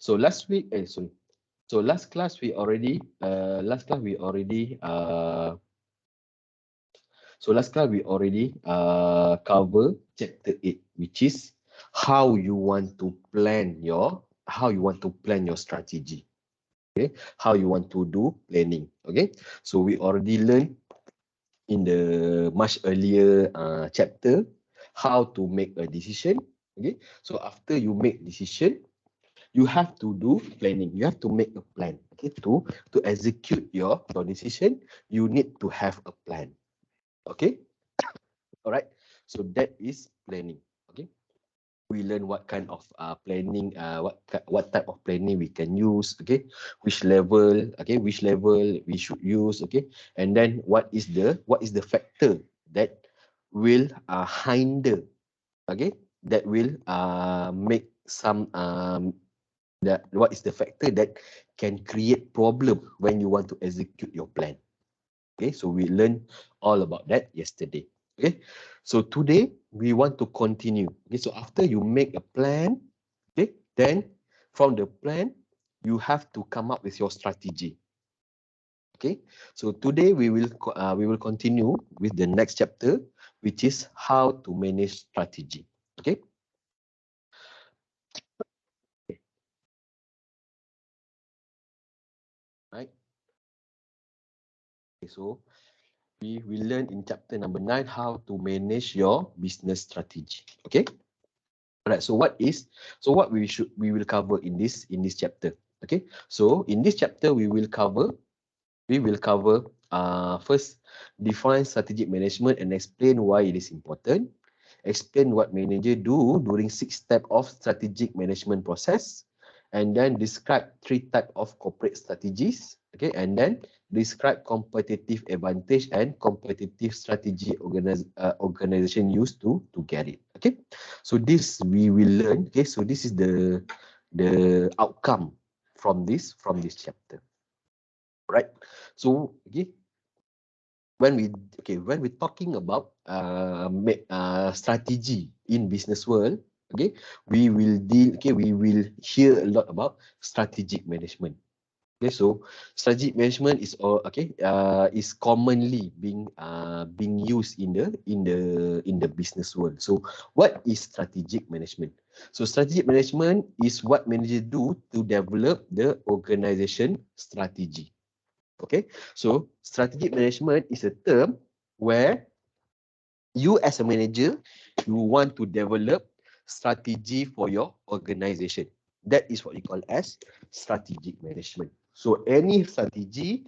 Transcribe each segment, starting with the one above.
So last week, sorry. So last class we already cover chapter 8, which is how you want to plan your strategy. Okay, how you want to do planning. Okay, so we already learned in the much earlier chapter how to make a decision. Okay, so after you make decision, you have to do planning. You have to make a plan. Okay, to execute your decision, you need to have a plan. Okay, all right. So that is planning. Okay, we learn what kind of planning, what type of planning we can use. Okay, which level we should use. Okay, and then what is the factor that will hinder. Okay, that will make some that what is the factor that can create problem when you want to execute your plan. Okay, so we learned all about that yesterday. Okay, so today we want to continue. Okay, so after you make a plan, okay, then from the plan you have to come up with your strategy. Okay, so today we will continue with the next chapter, which is how to manage strategy. Okay. Right. Okay, so we will learn in chapter number 9 how to manage your business strategy. Okay. All right. So what we will cover in this chapter. Okay. So in this chapter we will cover first, define strategic management and explain why it is important. Explain what manager do during 6 steps of strategic management process, and then describe 3 types of corporate strategies. Okay, and then describe competitive advantage and competitive strategy organization used to get it. Okay, so this we will learn. Okay, so this is the outcome from this chapter. Right. So when we're talking about strategy in business world, we will hear a lot about strategic management. Okay, so strategic management is commonly being used in the business world. So what is strategic management? So strategic management is what managers do to develop the organization strategy. Okay, so strategic management is a term where you as a manager, you want to develop strategy for your organization. That is what you call as strategic management. So any strategy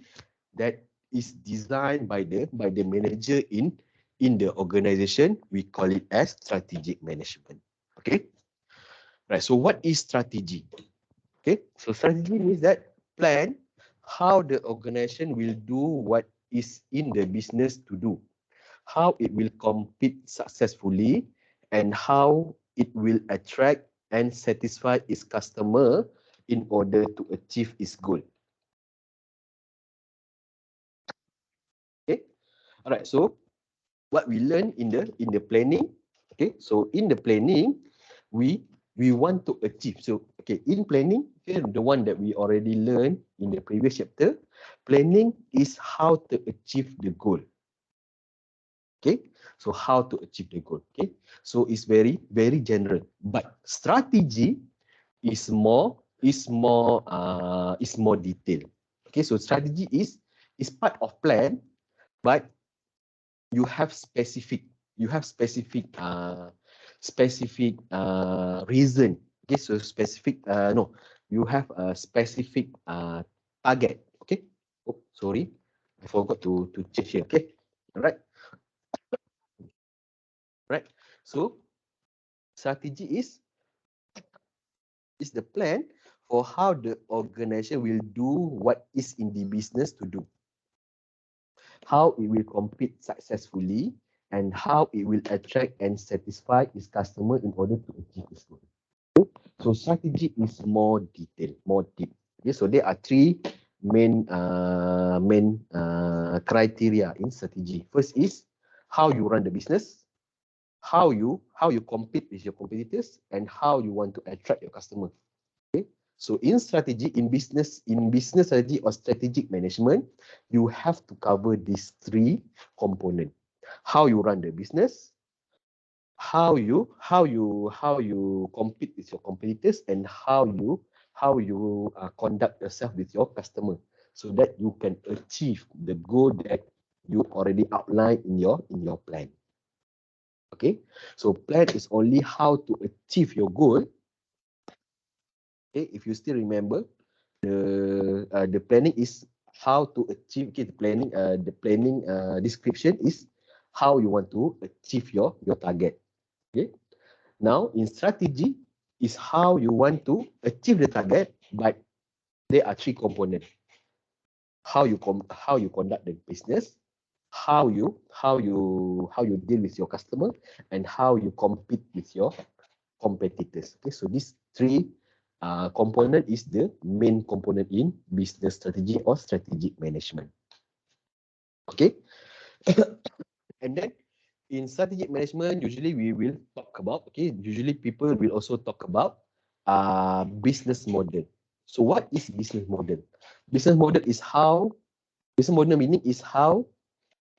that is designed by the manager in the organization, we call it as strategic management. Okay, right. So what is strategy? Okay, so strategy means that plan how the organization will do what is in the business to do, how it will compete successfully, and how it will attract and satisfy its customer in order to achieve its goal. Okay, all right. So what we learn in the planning. Okay, so in the planning, we want to achieve. So okay, in planning, okay, the one that we already learned in the previous chapter, planning is how to achieve the goal. Okay, so how to achieve the goal. Okay, so it's very general, but strategy is more detailed. Okay, so strategy is part of plan, but you have specific reason. Okay, so you have a specific target. Okay, oh sorry, I forgot to change here. Okay, all right. Right, so strategy is the plan for how the organization will do what is in the business to do, how it will compete successfully, and how it will attract and satisfy its customer in order to achieve its goal. So strategy is more detailed, more deep. Okay, so there are 3 main criteria in strategy. First is how you run the business, how you compete with your competitors, and how you want to attract your customer. Okay, So in strategy, in business strategy or strategic management, you have to cover these three components: how you run the business, how you compete with your competitors, and how you conduct yourself with your customer, so that you can achieve the goal that you already outlined in your plan. Okay, so plan is only how to achieve your goal. Okay, if you still remember, the planning is how to achieve. Okay, the planning description is how you want to achieve your target. Okay, now in strategy is how you want to achieve the target, but there are three components: how you conduct the business, how you deal with your customer, and how you compete with your competitors. Okay, so these three component is the main component in business strategy or strategic management. Okay, and then in strategic management, usually we will talk about, okay, usually people will also talk about business model. So what is business model? Business model meaning is how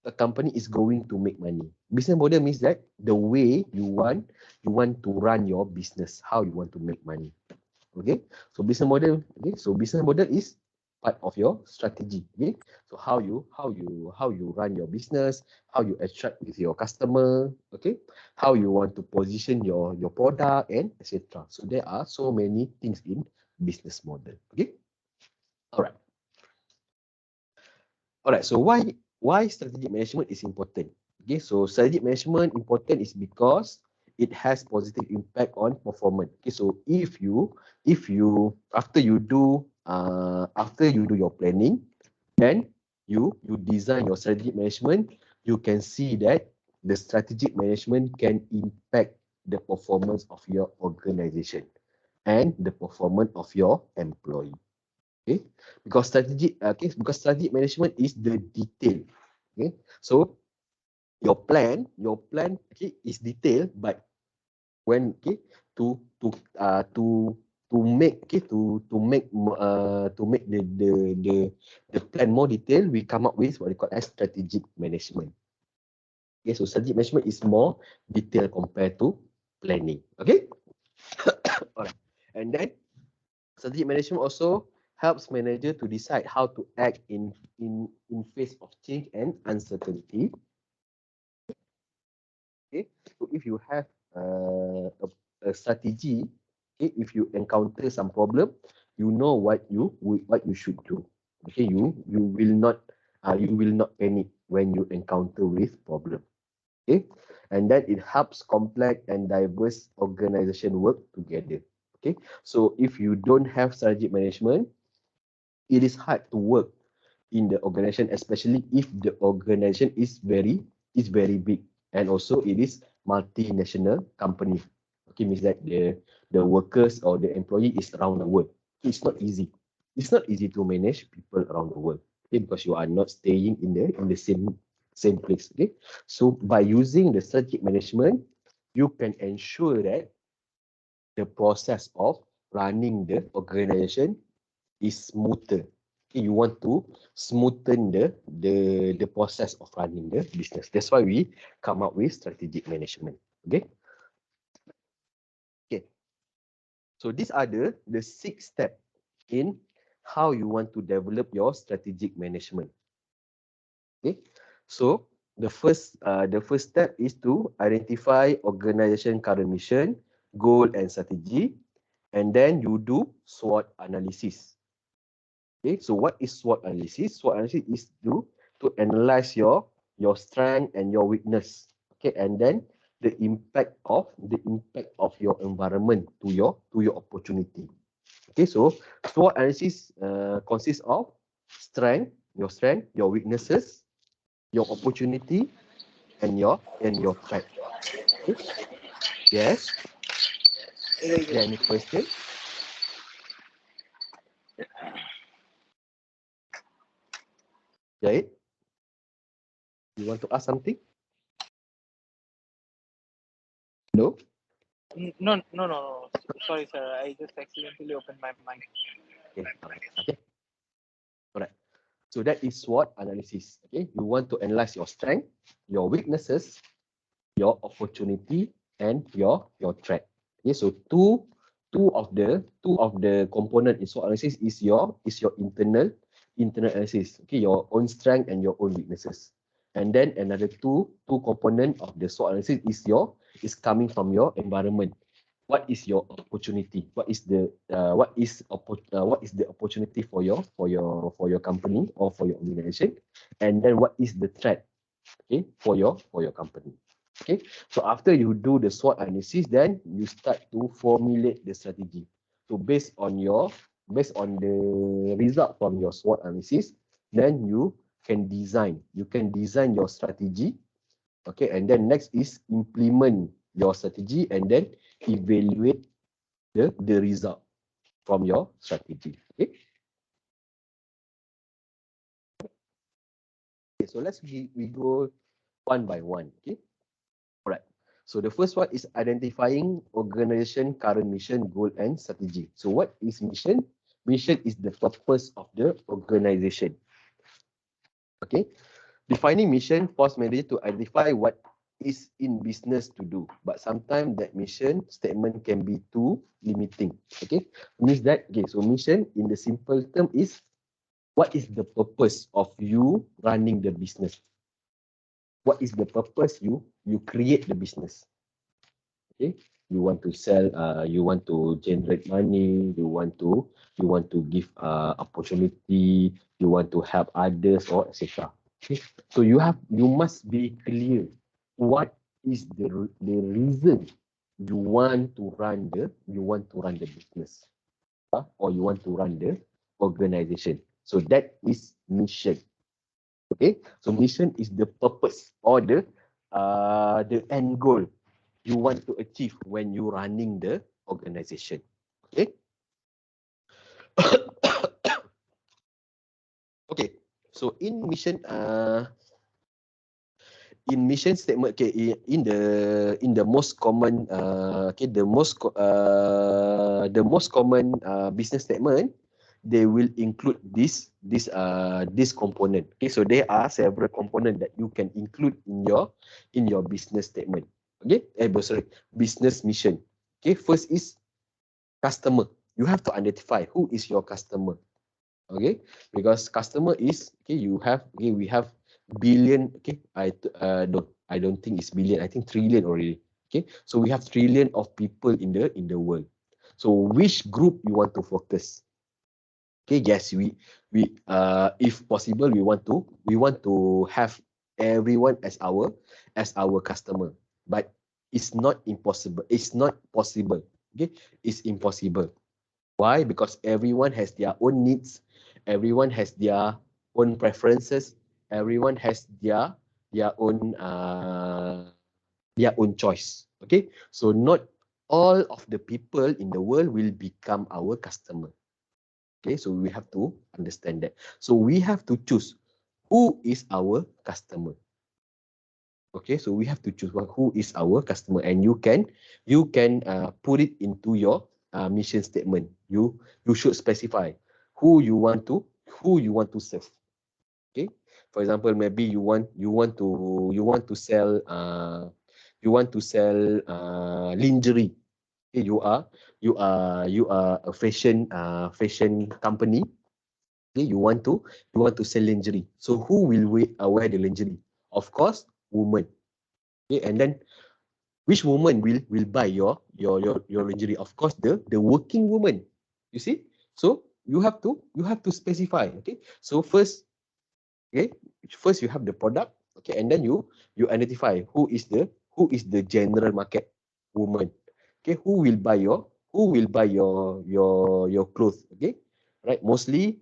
a company is going to make money. Business model means that the way you want to run your business, how you want to make money. Okay, so business model is part of your strategy. Okay, so how you run your business, how you attract with your customer. Okay, how you want to position your product, and etc. So there are so many things in business model. Okay, all right. So why strategic management is important? Okay, so strategic management important is because it has positive impact on performance. Okay, so if you after you do your planning, then you design your strategic management, you can see that the strategic management can impact the performance of your organization and the performance of your employee. Okay, because strategic management is the detail. Okay, so your plan okay is detailed, but when okay to to uh to to make okay to make the plan more detailed, we come up with what we call as strategic management. Okay, so strategic management is more detailed compared to planning. Okay. All right, and then strategic management also helps manager to decide how to act in face of change and uncertainty. Okay, so if you have a strategy, okay, if you encounter some problem, you know what you should do. Okay, you will not panic when you encounter with problem. Okay, and then it helps complex and diverse organization work together. Okay, so if you don't have strategic management, it is hard to work in the organization, especially if the organization is very big, and also it is multinational company. Okay, means that the workers or the employee is around the world. It's not easy. It's not easy to manage people around the world. Okay, because you are not staying in the same place. Okay, so by using the strategic management, you can ensure that the process of running the organization is smoother. Okay, you want to smoothen the process of running the business. That's why we come up with strategic management. Okay. Okay. So these are the 6 steps in how you want to develop your strategic management. Okay. So the first step is to identify organization current mission, goal, and strategy, and then you do SWOT analysis. Okay, so what is SWOT analysis? SWOT analysis is to analyze your strength and your weakness. Okay, and then the impact of your environment to your opportunity. Okay, so SWOT analysis consists of strength, your weaknesses, your opportunity, and your threat. Okay? Yes. Is there any question? Jahid, you want to ask something? No? No, no, no, no. Sorry, sir. I just accidentally opened my mic. Okay, okay, alright. So that is SWOT analysis. Okay, you want to analyze your strength, your weaknesses, your opportunity, and your threat. Okay, so two of the component in SWOT analysis is your internal analysis. Okay, your own strength and your own weaknesses. And then another two component of the SWOT analysis is coming from your environment. What is your opportunity? What is the opportunity for your company or for your organization? And then what is the threat, okay, for your company? Okay, so after you do the SWOT analysis, then you start to formulate the strategy. So based on the result from your SWOT analysis, then you can design your strategy. Okay, and then next is implement your strategy and then evaluate the result from your strategy. Okay, so we go one by one. Okay, all right. So the first one is identifying organization current mission, goal, and strategy. So what is mission? Mission is the purpose of the organization. Okay, defining mission force manager to identify what is in business to do, but sometimes that mission statement can be too limiting. Okay, means that, okay, so mission in the simple term is what is the purpose of you running the business? What is the purpose you create the business? Okay, you want to sell, you want to generate money, you want to give opportunity, you want to help others, or etc. Okay, so you must be clear what is the reason you want to run the business, or you want to run the organization. So that is mission. Okay, so mission is the purpose or the end goal you want to achieve when you running the organization. Okay. Okay, so in mission statement, okay, in the most common okay, the most common business statement, they will include this component. Okay, so there are several components that you can include in your business statement. Okay, sorry, business mission. Okay, first is customer. You have to identify who is your customer. Okay, because customer is, okay, we have billion. Okay, I don't think it's billion, I think trillion already. Okay, so we have trillion of people in the world. So which group you want to focus? Okay, yes, if possible, we want to have everyone as our customer, but it's not impossible, it's not possible. Okay, it's impossible. Why? Because everyone has their own needs, everyone has their own preferences, everyone has their own choice. Okay, so not all of the people in the world will become our customer. Okay, so we have to understand that. So we have to choose who is our customer. Okay, so we have to choose who is our customer, and you can put it into your mission statement. You should specify who you want to serve. Okay, for example, maybe you want to sell lingerie. Okay, you are a fashion company. Okay, you want to sell lingerie. So who will wear the lingerie? Of course, women. Okay, and then which woman will buy your lingerie? Of course, the working woman. You see, so you have to specify. Okay, so first you have the product. Okay, and then you identify who is the general market woman. Okay, who will buy your clothes. Okay, right, mostly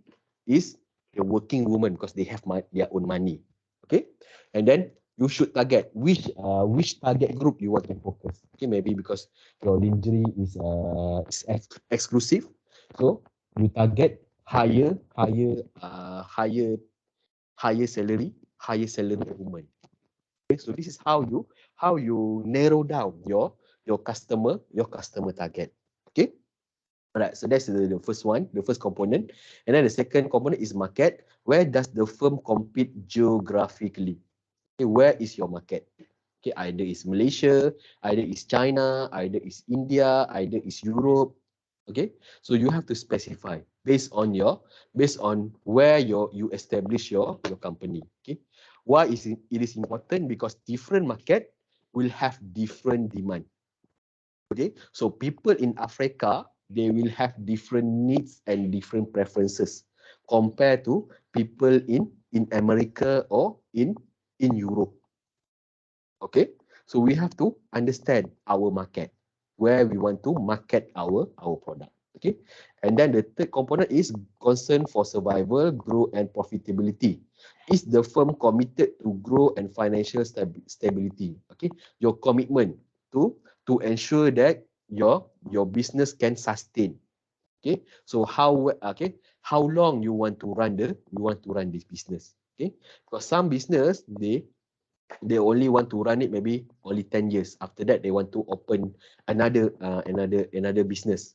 is the working woman, because they have their own money. Okay, and then you should target which target group you want to focus. Okay, maybe because your lingerie is exclusive, so you target higher salary woman. Okay, so this is how you narrow down your customer target. Okay. Alright, so that's the first one, the first component. And then the second component is market. Where does the firm compete geographically? Okay, where is your market? Okay, either it's Malaysia, either it's China, either it's India, either it's Europe. Okay, so you have to specify based on where you establish your company. Okay, why is it is important? Because different market will have different demand. Okay, so people in Africa, they will have different needs and different preferences compared to people in America or in Europe. Okay, so we have to understand our market, where we want to market our product. Okay, and then the third component is concern for survival, growth, and profitability. Is the firm committed to grow and financial stability? Okay, your commitment to ensure that your business can sustain. Okay, so how long you want to run this business? Okay, because some business they only want to run it maybe only 10 years. After that, they want to open another business,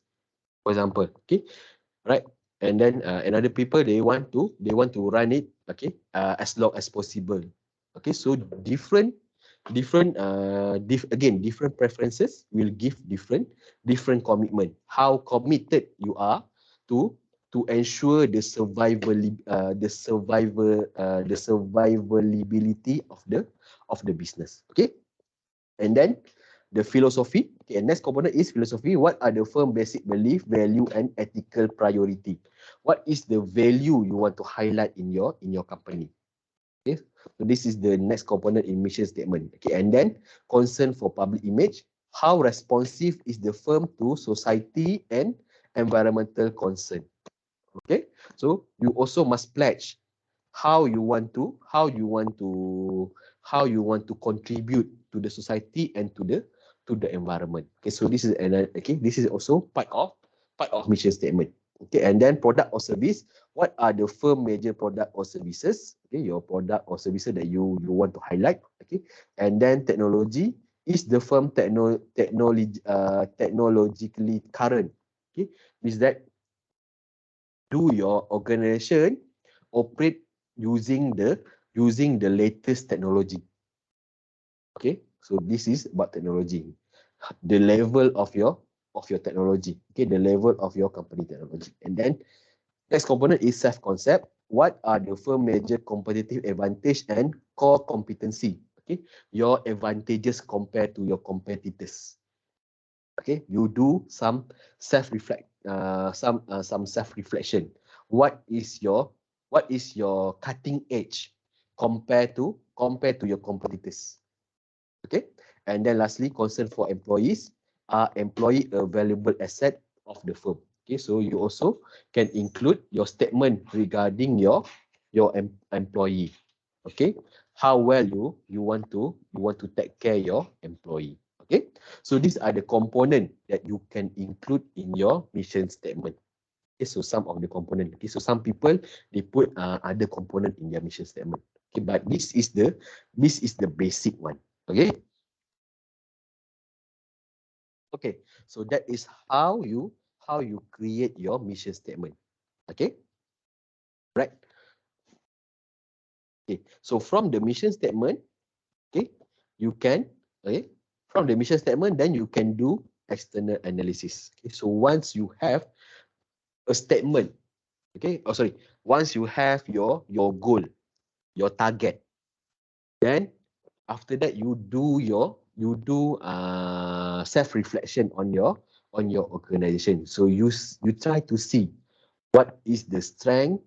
for example. Okay, right? And then another people they want to run it as long as possible. Okay, so different different preferences will give different commitment. How committed you are to ensure the survivability of the business. Okay, and then the philosophy. Okay, and next component is philosophy. What are the firm basic belief, value, and ethical priority? What is the value you want to highlight in your company? Okay, so this is the next component in mission statement. Okay, and then concern for public image. How responsive is the firm to society and environmental concern? Okay, so you also must pledge how you want to contribute to the society and to the environment. Okay, so this is this is also part of mission statement. Okay, and then product or service. What are the firm major product or services? Okay, your product or services that you want to highlight. Okay, and then technology. Is the firm technologically current? Okay, means that do your organization operate using the latest technology? Okay, so this is about technology, the level of your technology. Okay, the level of your company technology. And then next component is self concept. What are the firm major competitive advantage and core competency? Okay, your advantages compared to your competitors. Okay, you do some self reflection. What is your cutting edge compared to your competitors? Okay, and then lastly, concern for employees. Are employee a valuable asset of the firm? Okay, so you also can include your statement regarding your employee. Okay, how well you want to take care your employee. Okay, so these are the component that you can include in your mission statement. Okay, so some of the component. Okay, so some people they put other component in their mission statement. Okay, but this is the basic one. Okay. Okay, so that is how you create your mission statement. Okay, right? Okay, so from the mission statement, okay, you can from the mission statement, then you can do external analysis. Okay, so once you have a statement, okay, once you have your goal, your target, then after that you do self reflection on your organization. So you try to see what is the strength.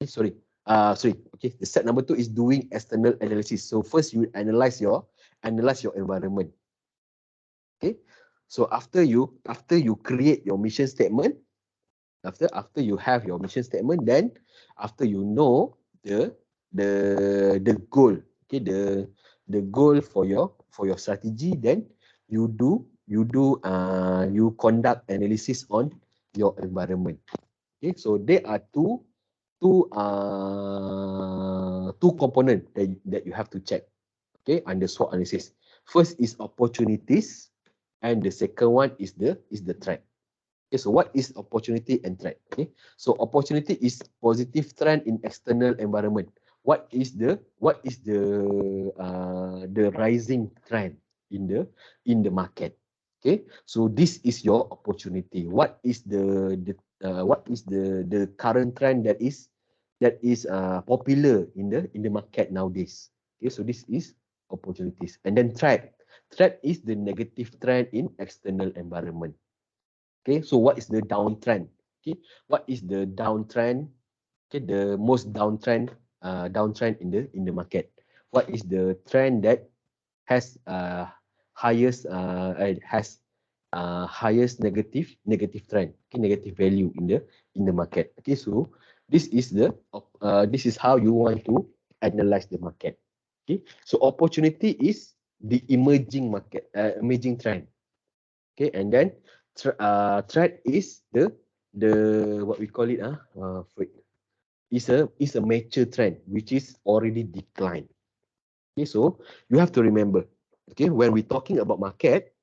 Okay, the step number 2 is doing external analysis. So first you analyze your environment. Okay, so after you create your mission statement, after you have your mission statement, then after you know the goal, okay, the goal for your strategy, then you conduct analysis on your environment. Okay, so there are two component that you have to check, okay, under SWOT analysis. First is opportunities, and the second one is the threat. Okay, so what is opportunity and threat? Okay, so opportunity is positive trend in external environment. What is the rising trend in the market? Okay, so this is your opportunity. What is the current trend that is popular in the market nowadays? Okay, so this is opportunities, and then threat. Threat is the negative trend in external environment. Okay, so what is the downtrend? Okay, what is the downtrend? Okay, the most downtrend in the market. What is the trend that has highest has highest negative trend? Okay, negative value in the market. Okay, so this is how you want to analyze the market. Okay, so opportunity is the emerging trend. Okay, and then threat is the what we call it is a mature trend which is already declined. Okay, so you have to remember, okay, when we're talking about market,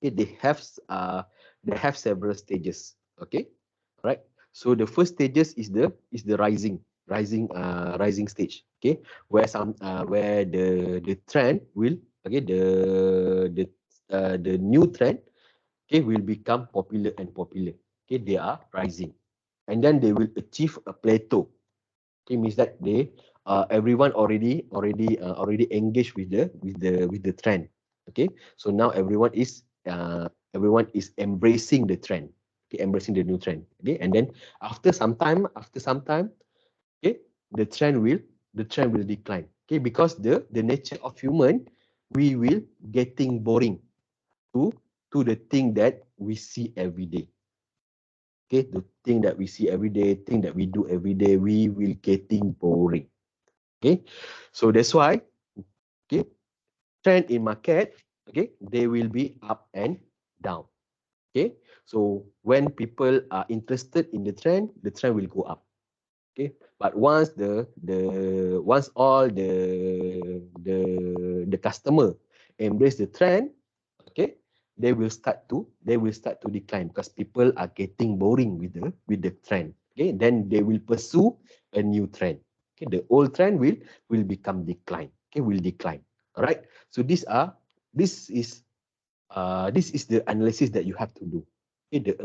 okay, they have several stages. Okay, right? So the first stages is the rising stage. Okay, where the trend will, okay, the new trend, okay, will become popular and popular. Okay, they are rising, and then they will achieve a plateau. Okay, means that everyone already engaged with the trend. Okay, so now everyone is embracing the trend. Okay, embracing the new trend. Okay, and then after some time, okay, the trend will decline. Okay, because the nature of human, we will getting boring to to the thing that we see every day. Okay, the thing that we see every day, thing that we do every day, we will getting boring. Okay, so that's why, okay, trend in market, okay, they will be up and down. Okay, so when people are interested in the trend will go up. Okay, but once all the customer embrace the trend, okay, they will start to decline because people are getting boring with the trend. Okay, then they will pursue a new trend. Okay, the old trend will become decline. Okay, will decline. All right, so this is the analysis that you have to do. Okay, the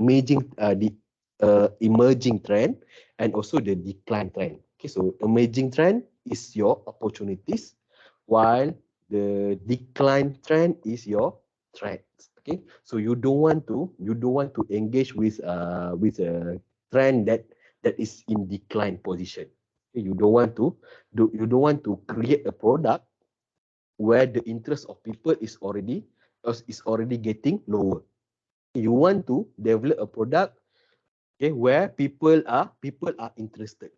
emerging trend and also the decline trend. Okay, so emerging trend is your opportunities, while the decline trend is your threats. Okay, so you don't want to engage with a trend that is in decline position. Okay, you don't want to create a product where the interest of people is already getting lower. You want to develop a product, okay, where people are interested.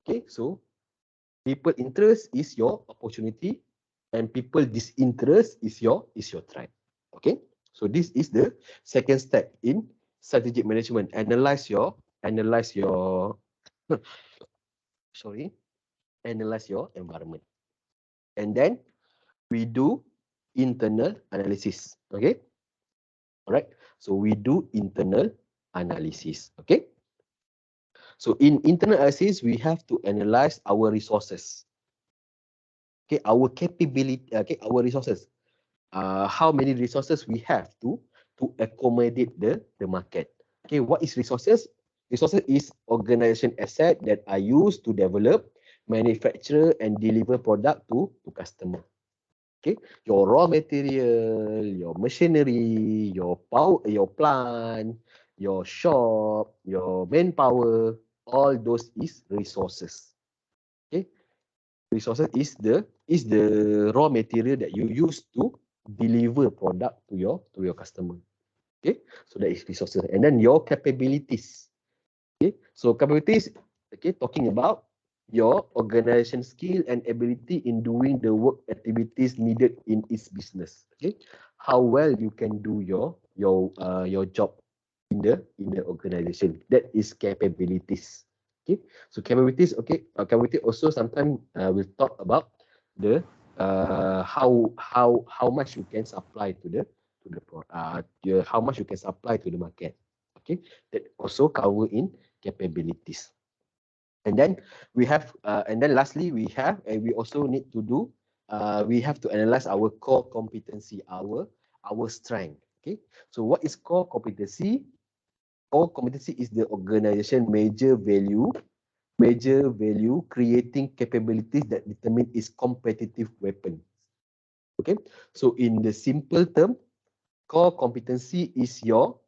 Okay, so people interest is your opportunity, and people disinterest is your threat. Okay, so this is the second step in strategic management. Analyze your sorry, analyze your environment, and then we do internal analysis. Okay, all right, so we do internal analysis. Okay, so in internal analysis, we have to analyze our resources. Okay, our capability. Okay, our resources. How many resources we have to accommodate the market. Okay, what is resources? Resources is organization asset that are used to develop, manufacture, and deliver product to customer. Okay, your raw material, your machinery, your power, your plant, your shop, your manpower, all those is resources. Okay, resources is the raw material that you use to deliver product to your customer. Okay, so that is resources, and then your capabilities. Okay, so capabilities, okay, talking about your organization skill and ability in doing the work activities needed in its business. Okay, how well you can do your job in the organization. That is capabilities. Okay, so capabilities. Okay, capability also sometimes we'll talk about the how much you can supply to the how much you can supply to the market. Okay, that also cover in capabilities. And then we have, and then lastly we have, and we also need to do, we have to analyze our core competency, our strength. Okay, so what is core competency? Core competency is the organization major value creating capabilities that determine its competitive weapon. Okay, so in the simple term, core competency is your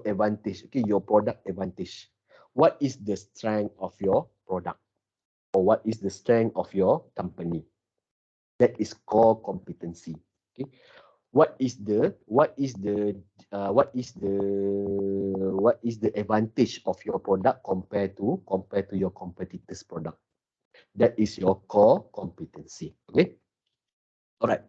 advantage. Okay, your product advantage. What is the strength of your product, or what is the strength of your company? That is core competency. Okay, what is the advantage of your product compared to your competitors' product? That is your core competency. Okay. All right.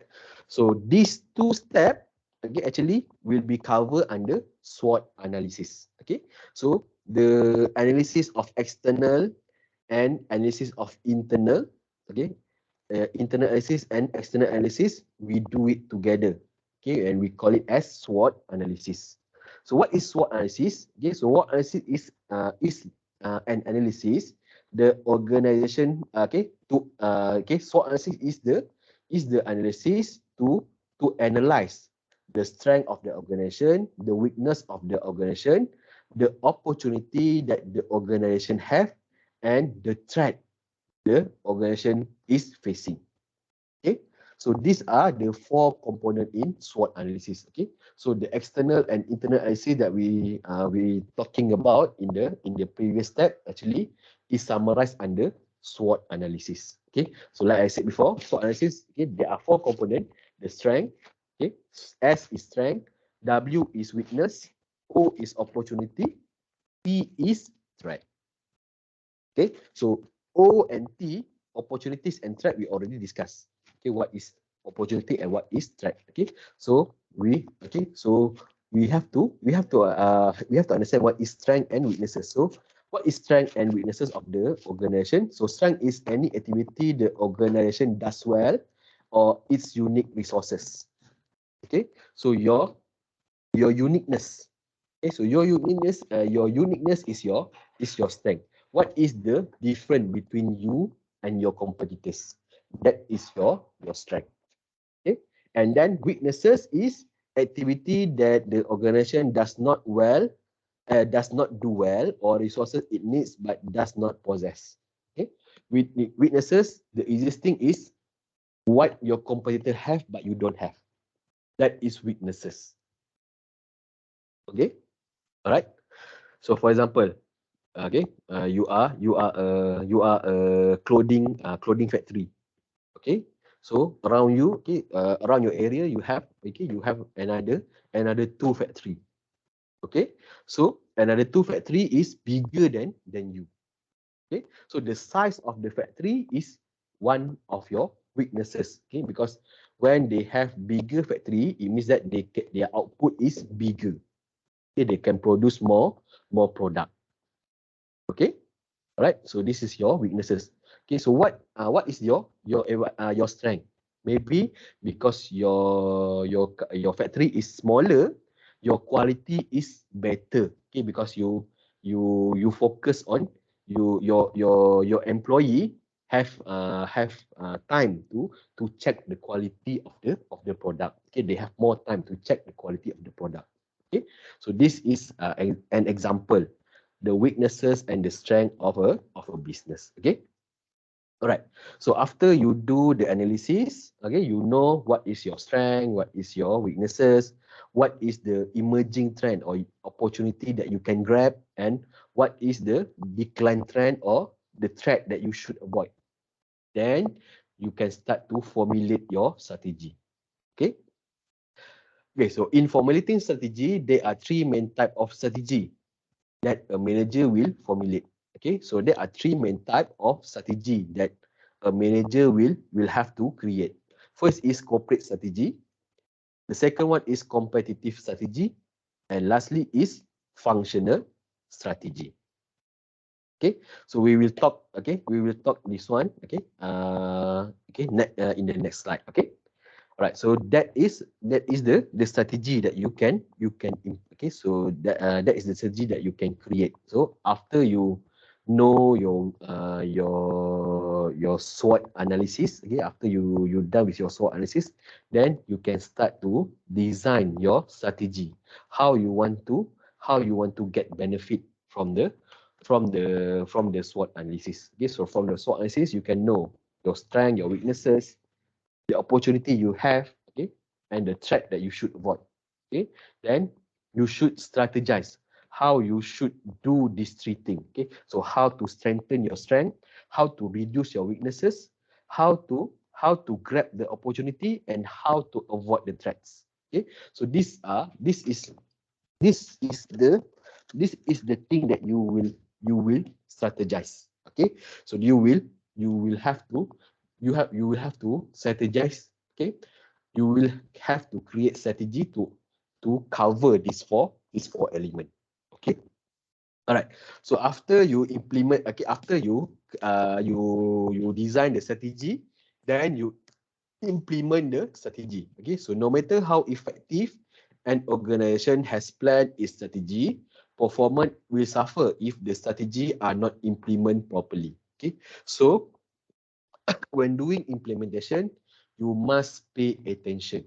So these two steps, okay, actually will be covered under SWOT analysis. Okay. So the analysis of external and analysis of internal. Okay. Internal analysis and external analysis, we do it together. Okay, and we call it as SWOT analysis. So what is SWOT analysis? Okay, so SWOT analysis is an analysis the organization. SWOT analysis is the analysis to analyze the strength of the organization, the weakness of the organization, the opportunity that the organization have, and the threat the organization is facing. Okay, so these are the four components in SWOT analysis. Okay, so the external and internal analysis that we talking about in the previous step actually is summarized under SWOT analysis. Okay, so like I said before, SWOT analysis, okay, there are four components: the strength, okay, S is strength, W is weakness, O is opportunity, T is threat. Okay, so O and T, opportunities and threat, we already discussed. Okay, what is opportunity and what is threat? Okay, so we have to understand what is strength and weaknesses. So what is strength and weaknesses of the organization? So strength is any activity the organization does well or its unique resources. Okay, so your uniqueness. Okay, so your uniqueness is your strength. What is the difference between you and your competitors? That is your strength. Okay, and then weaknesses is activity that the organization does not do well, or resources it needs but does not possess. Okay, with weaknesses, the easiest thing is what your competitor have but you don't have. That is weaknesses. Okay, all right. So for example, okay, you are a clothing factory. Okay, so around you, okay, around your area, you have another two factory. Okay, so another two factory is bigger than you. Okay, so the size of the factory is one of your weaknesses. Okay, because when they have bigger factory, it means that their output is bigger. Okay, they can produce more product. Okay, all right. So this is your weaknesses. Okay, so what is your strength? Maybe because your factory is smaller, your quality is better. Okay, because you focus on your employee have time to check the quality of the product. Okay, they have more time to check the quality of the product. Okay, so this is an example, the weaknesses and the strength of a business. Okay, all right. So after you do the analysis, okay, you know what is your strength, what is your weaknesses, what is the emerging trend or opportunity that you can grab, and what is the decline trend or the threat that you should avoid. Then you can start to formulate your strategy. Okay. Okay, so in formulating strategy, there are three main type of strategy that a manager will formulate. Okay, so there are three main type of strategy that a manager will have to create. First is corporate strategy. The second one is competitive strategy, and lastly is functional strategy. Okay, so we will talk. Okay, we will talk this one. Okay, in the next slide. Okay, Right, so that is the strategy that you can okay, so that is the strategy that you can create. So after you know your SWOT analysis, okay, after you done with your SWOT analysis, then you can start to design your strategy, how you want to get benefit from the SWOT analysis. Okay, so from the SWOT analysis you can know your strength, your weaknesses, the opportunity you have, okay, and the threat that you should avoid. Okay, then you should strategize how you should do these three things. Okay, so how to strengthen your strength, how to reduce your weaknesses, how to grab the opportunity, and how to avoid the threats. Okay, so this is the thing that you will strategize. Okay, so you will have to you will have to strategize. Okay, you will have to create strategy to cover these four element. Okay, all right, so after you implement, okay, after you design the strategy, then you implement the strategy. Okay, so no matter how effective an organization has planned its strategy, performance will suffer if the strategy are not implemented properly. Okay, so when doing implementation, you must pay attention.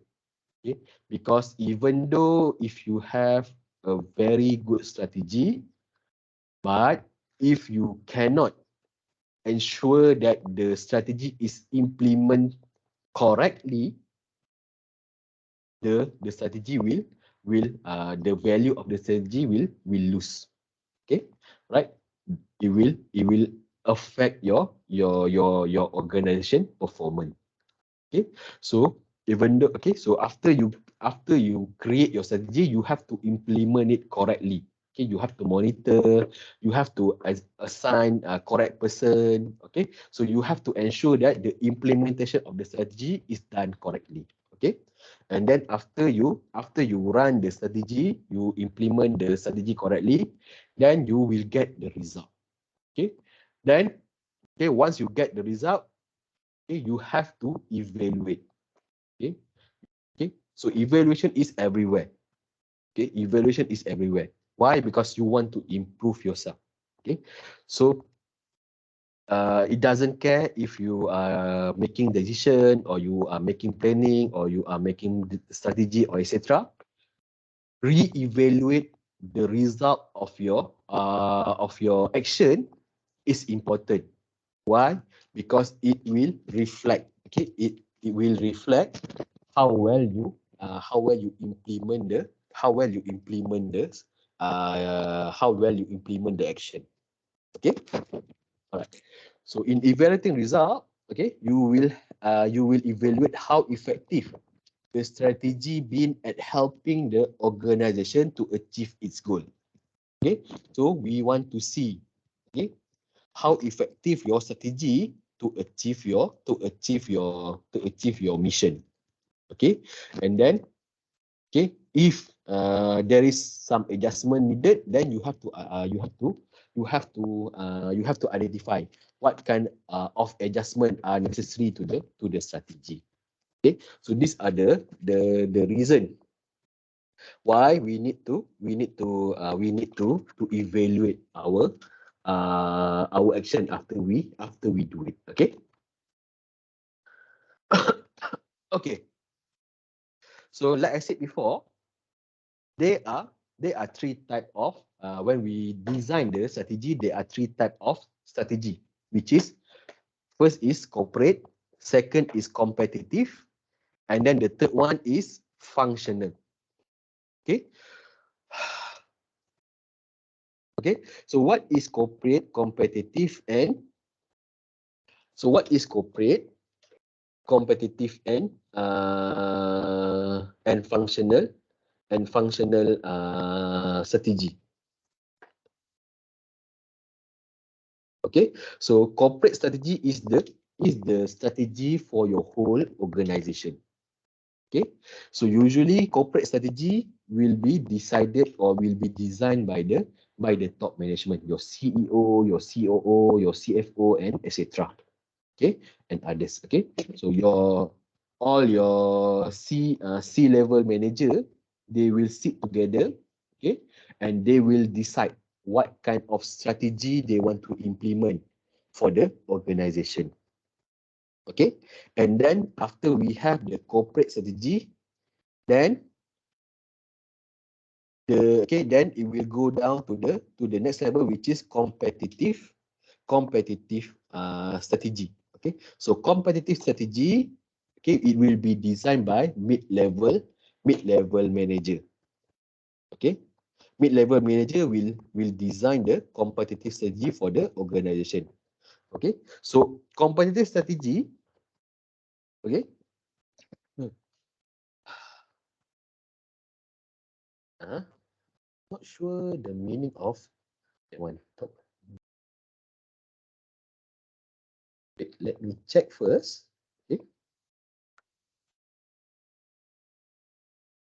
Okay, because even though if you have a very good strategy, but if you cannot ensure that the strategy is implemented correctly, the strategy will the value of the strategy will lose. Okay, right? It will affect your organization performance. Okay, so even though, okay, so after you create your strategy, you have to implement it correctly. Okay, you have to monitor, you have to assign a correct person. Okay, so you have to ensure that the implementation of the strategy is done correctly. Okay, and then after you run the strategy, you implement the strategy correctly, then you will get the result. Okay, then, okay, once you get the result, okay, you have to evaluate. Okay, okay, so evaluation is everywhere. Okay, evaluation is everywhere. Why? Because you want to improve yourself. Okay, so it doesn't care if you are making decision, or you are making planning, or you are making strategy, or etc. Re-evaluate the result of your action is important. Why? Because it will reflect. Okay, it will reflect how well you implement the action. Okay, all right. So in evaluating result, okay, you will evaluate how effective the strategy been at helping the organization to achieve its goal. Okay, so we want to see, okay, how effective your strategy to achieve your mission. Okay, and then, okay, if there is some adjustment needed, then you have to identify what kind of adjustment are necessary to the strategy. Okay, so these are the reason why we need to evaluate our action after we do it. Okay. Okay, so like I said before, there are three type of when we design the strategy, there are three type of strategy, which is, first is corporate, second is competitive, and then the third one is functional. Okay. Okay, so what is corporate, competitive, and competitive, and functional strategy? Okay, so corporate strategy is the strategy for your whole organization. Okay, so usually corporate strategy will be decided or will be designed by the top management, your CEO, your COO, your CFO, and etc. Okay, and others. Okay, so all your C level manager, they will sit together, okay, and they will decide what kind of strategy they want to implement for the organization. Okay, and then after we have the corporate strategy, then then it will go down to the next level, which is competitive strategy. Okay, so competitive strategy, okay, it will be designed by mid-level manager. Okay, mid-level manager will design the competitive strategy for the organization. Okay, so competitive strategy, okay. Not sure the meaning of that one. Wait, let me check first. Okay.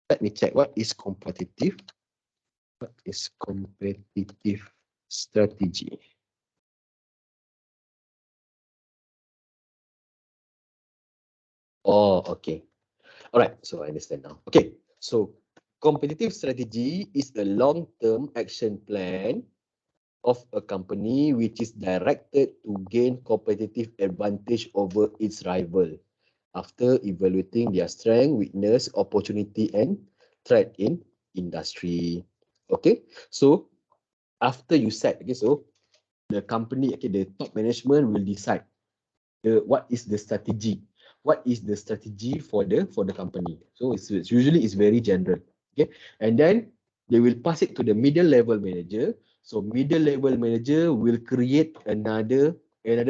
Let me check what is competitive. What is competitive strategy? Oh, okay. All right. So I understand now. Okay. So competitive strategy is a long-term action plan of a company which is directed to gain competitive advantage over its rival after evaluating their strength, weakness, opportunity, and threat in industry. Okay. So after you set, okay, so the company, okay, the top management will decide what is the strategy, for the company. So it's usually it's very general, okay, and then they will pass it to the middle level manager. So middle level manager will create another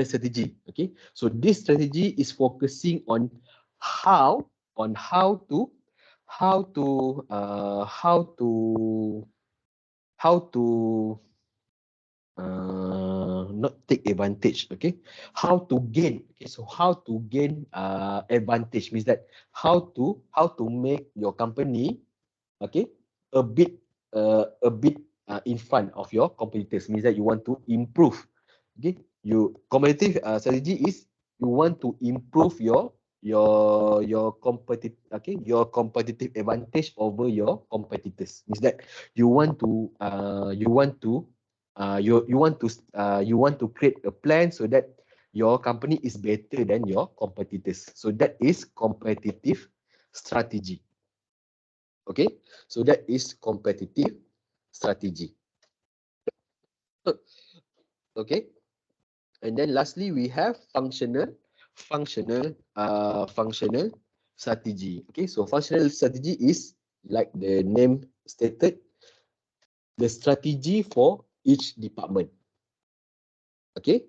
strategy. Okay, so this strategy is focusing on how how to how to how to not take advantage, okay, how to gain. Okay, so how to gain advantage means that how to make your company, okay, a bit in front of your competitors, means that you want to improve. Okay, you competitive strategy is you want to improve your competitive advantage over your competitors, means that you want to you want to create a plan so that your company is better than your competitors. So that is competitive strategy. Okay, so that is competitive strategy. Okay, and then lastly we have functional strategy. Okay, so functional strategy is, like the name stated, the strategy for each department. Okay,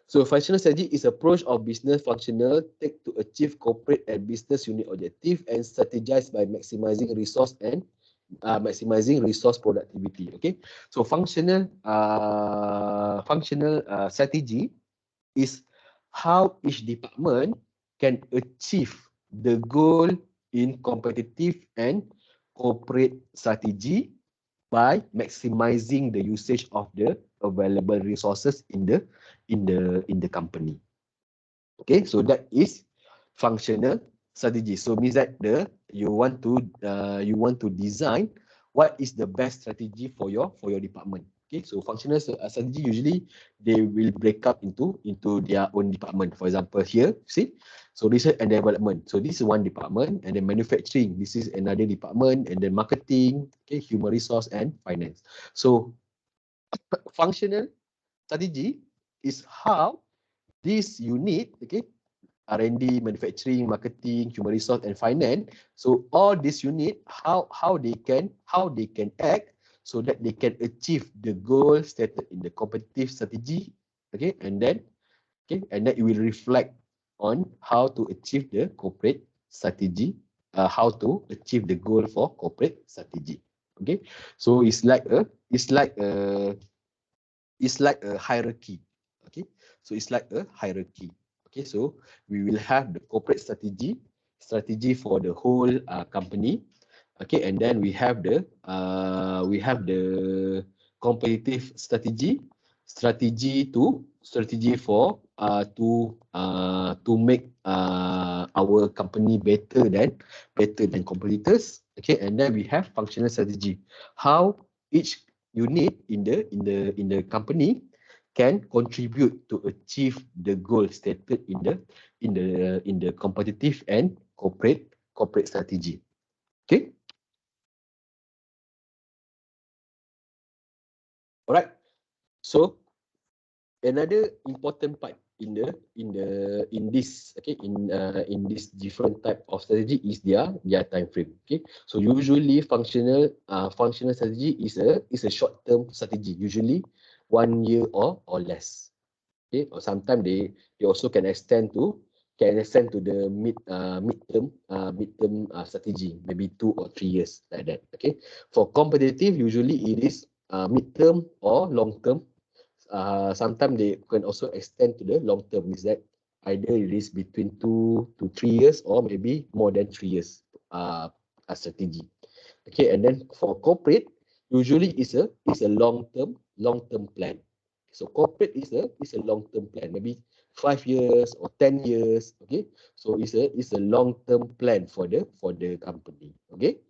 so functional strategy is approach of business functional take to achieve corporate and business unit objective and strategize by maximizing resource and maximizing resource productivity. Okay, so functional strategy is how each department can achieve the goal in competitive and corporate strategy by maximizing the usage of the available resources in the company. Okay, so that is functional strategy. So means that you want to design what is the best strategy for your department. Okay, so functional strategy usually they will break up into their own department. For example, here, see, so research and development. So this is one department, and then manufacturing. This is another department, and then marketing, okay, human resource and finance. So functional strategy is how this unit, okay, R&D, manufacturing, marketing, human resource, and finance. So all this unit, how they can act so that they can achieve the goal stated in the competitive strategy. Okay, and then it will reflect on how to achieve the corporate strategy, how to achieve the goal for corporate strategy. Okay, so it's like a hierarchy. Okay, so it's like a hierarchy. Okay, so we will have the corporate strategy for the whole company. Okay, and then we have the competitive strategy to strategy for to make our company better than competitors. Okay, and then we have functional strategy, how each unit in the company can contribute to achieve the goal stated in the competitive and corporate strategy. Okay. All right. So another important part in this, okay, in this different type of strategy is their time frame. Okay, so usually functional strategy is a short term strategy, usually 1 year or less. Okay, or sometimes they also can extend to the midterm strategy, maybe 2 or 3 years, like that. Okay, for competitive, usually it is midterm or long term. Sometimes they can also extend to the long term, is that either it is between 2 to 3 years or maybe more than 3 years a strategy. Okay, and then for corporate, usually is a long term plan. So corporate is a long term plan, maybe 5 years or 10 years. Okay, so it's a long term plan for the company. Okay,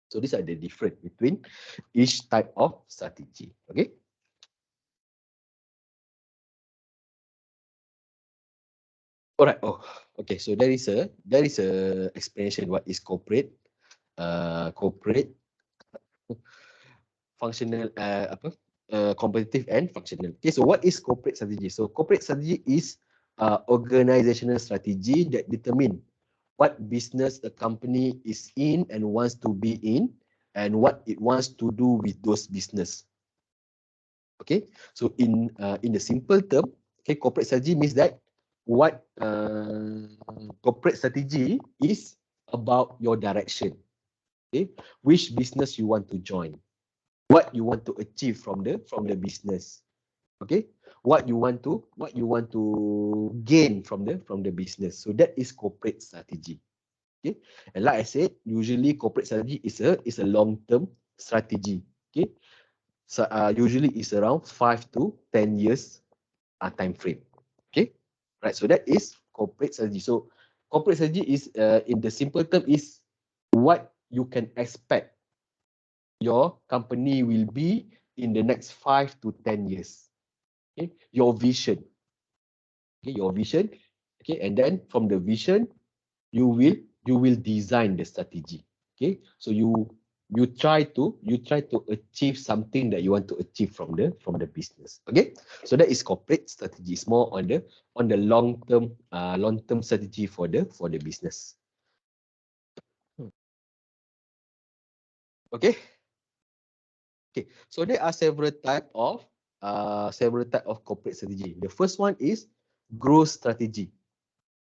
so these are the difference between each type of strategy. Okay. All right. Oh, okay. So there is a explanation what is corporate, functional, competitive and functional. Okay. So what is corporate strategy? So corporate strategy is organizational strategy that determine what business the company is in and wants to be in, and what it wants to do with those business. Okay. So in the simple term, okay, corporate strategy means that what corporate strategy is about your direction. Okay, which business you want to join, what you want to achieve from the business. Okay, what you want to gain from the business. So that is corporate strategy. Okay, and like I said, usually corporate strategy is a long term strategy. Okay, so usually is around 5 to 10 years time frame. Okay, right. So that is corporate strategy. So corporate strategy is in the simple term is what you can expect your company will be in the next 5 to 10 years. Okay, your vision. Okay, your vision. Okay, and then from the vision, you will design the strategy. Okay, so you try to achieve something that you want to achieve from the business. Okay, so that is corporate strategy. It's more on the long term strategy for the business. Okay. Okay, so there are several type of corporate strategy. The first one is growth strategy.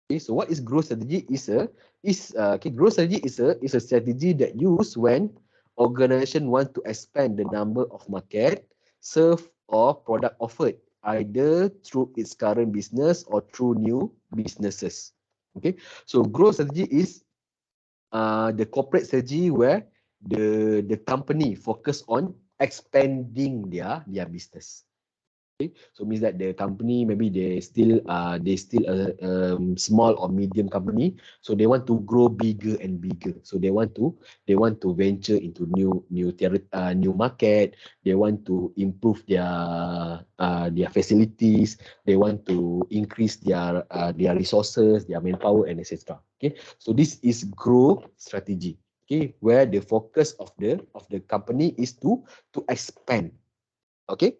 Okay, so what is growth strategy? Growth strategy is a strategy that used when organization want to expand the number of market served or product offered, either through its current business or through new businesses. Okay, so growth strategy is the corporate strategy where the company focus on expanding their business. Okay, so means that the company maybe they still a small or medium company, so they want to grow bigger and bigger. So they want to venture into new market. They want to improve their facilities. They want to increase their resources, their manpower, and etc. Okay, so this is growth strategy. Okay, where the focus of the company is to expand. Okay.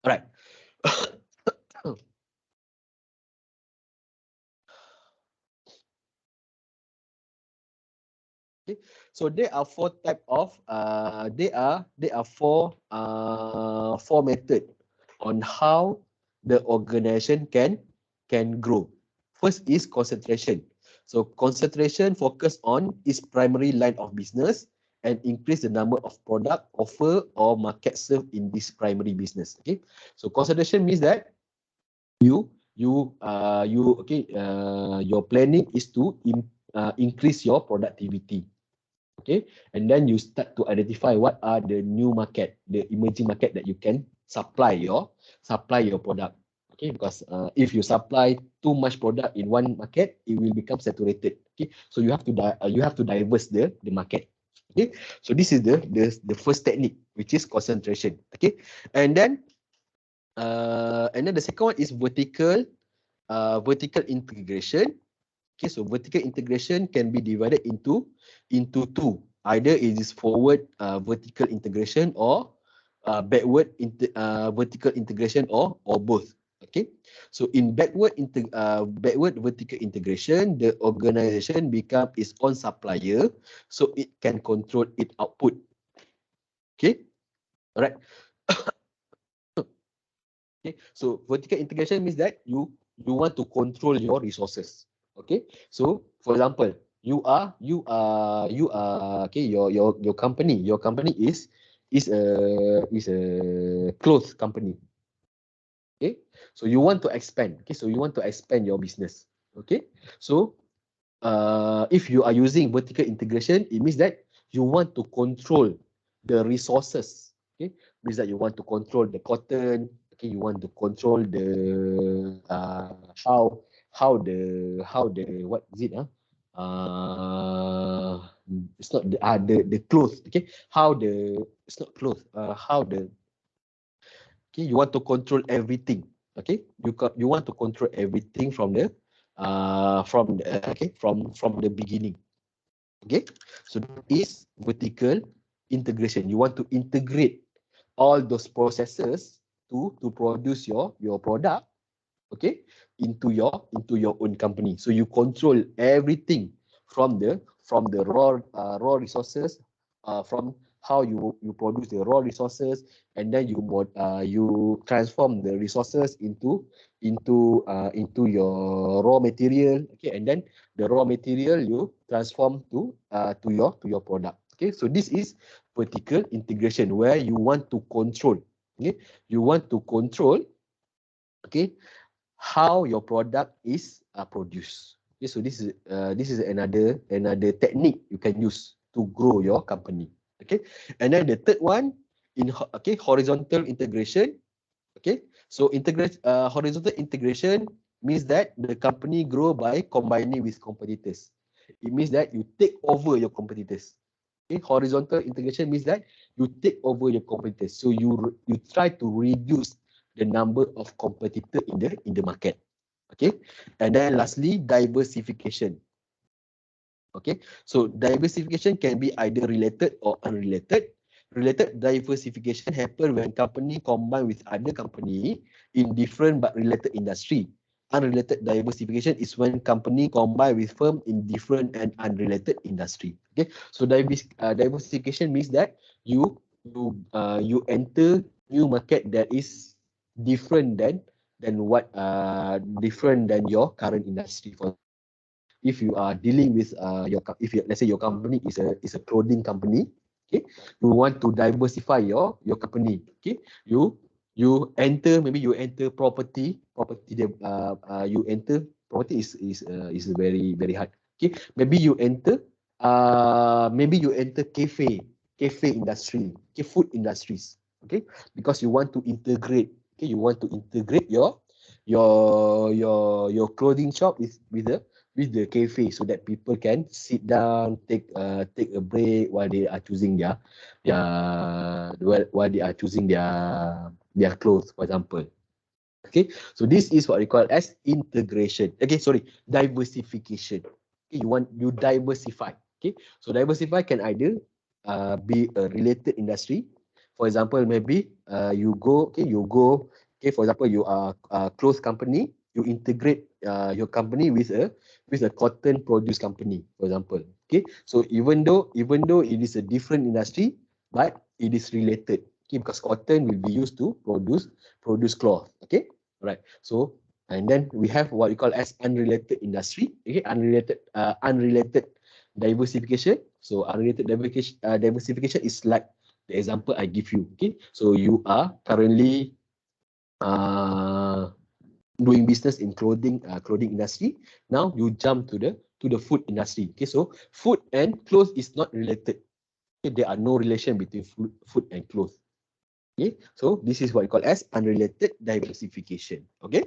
All right. Okay. So there are four type of four method on how the organization can grow. First is concentration. So concentration focus on its primary line of business and increase the number of product offer or market served in this primary business. Okay. So concentration means that you your planning is to increase your productivity. Okay, and then you start to identify what are the new market, the emerging market that you can supply your product. Okay, Okay, because if you supply too much product in one market, it will become saturated. Okay, so you have to diverse the market. Okay, so this is the first technique, which is concentration. Okay, and then the second one is vertical integration. Okay, so vertical integration can be divided into two. Either it is forward vertical integration or vertical integration, or both. Okay, so in backward vertical integration, the organization become its own supplier, so it can control its output. Okay, all right. Okay, so vertical integration means that you want to control your resources. Okay, so for example, you are okay, your company is a clothes company. Okay, so you want to expand. Okay, so you want to expand your business. Okay, so if you are using vertical integration, it means that you want to control the resources. Okay, means that you want to control the cotton. Okay, you want to control the how the what is it? It's not the clothes. Okay, how the it's not clothes. How the okay, you want to control everything. Okay, you want to control everything from the from the beginning. Okay, so that is vertical integration. You want to integrate all those processes to produce your product, okay, into your own company. So you control everything from the raw resources, from how you produce the raw resources, and then you transform the resources into your raw material. Okay, and then the raw material you transform to your product. Okay, so this is vertical integration, where you want to control. Okay, you want to control, okay, how your product is produced. Okay, so this is another technique you can use to grow your company. Okay, and then the third one, horizontal integration. Okay, so horizontal integration means that the company grow by combining with competitors. It means that you take over your competitors. Okay, horizontal integration means that you take over your competitors. So you try to reduce the number of competitors in the market. Okay, and then lastly, diversification. Okay, so diversification can be either related or unrelated. Related diversification happen when company combine with other company in different but related industry. Unrelated diversification is when company combine with firm in different and unrelated industry. Okay, so diversification means that you enter new market that is different than your current industry. For if you are dealing with let's say your company is a clothing company, okay, you want to diversify your company. Okay, maybe you enter property. You enter property is very very hard. Okay, maybe you enter cafe industry, okay, food industries. Okay, because you want to integrate. Okay, you want to integrate your clothing shop with the cafe, so that people can sit down, take a break while they are choosing while they are choosing their clothes, for example. Okay, so this is what we call as integration. Okay, sorry, diversification. Okay, you diversify. Okay, so diversify can either be a related industry. For example, maybe you go. Okay, for example, you are a clothes company. You integrate your company with a cotton produce company, for example. Okay, so even though it is a different industry, but it is related. Okay, because cotton will be used to produce cloth. Okay, right. So and then we have what we call as unrelated industry. Okay, unrelated diversification. So unrelated diversification is like the example I give you. Okay, so you are currently doing business in clothing industry. Now you jump to the food industry. Okay, so food and clothes is not related. Okay, there are no relation between food and clothes. Okay, so this is what we call as unrelated diversification. Okay.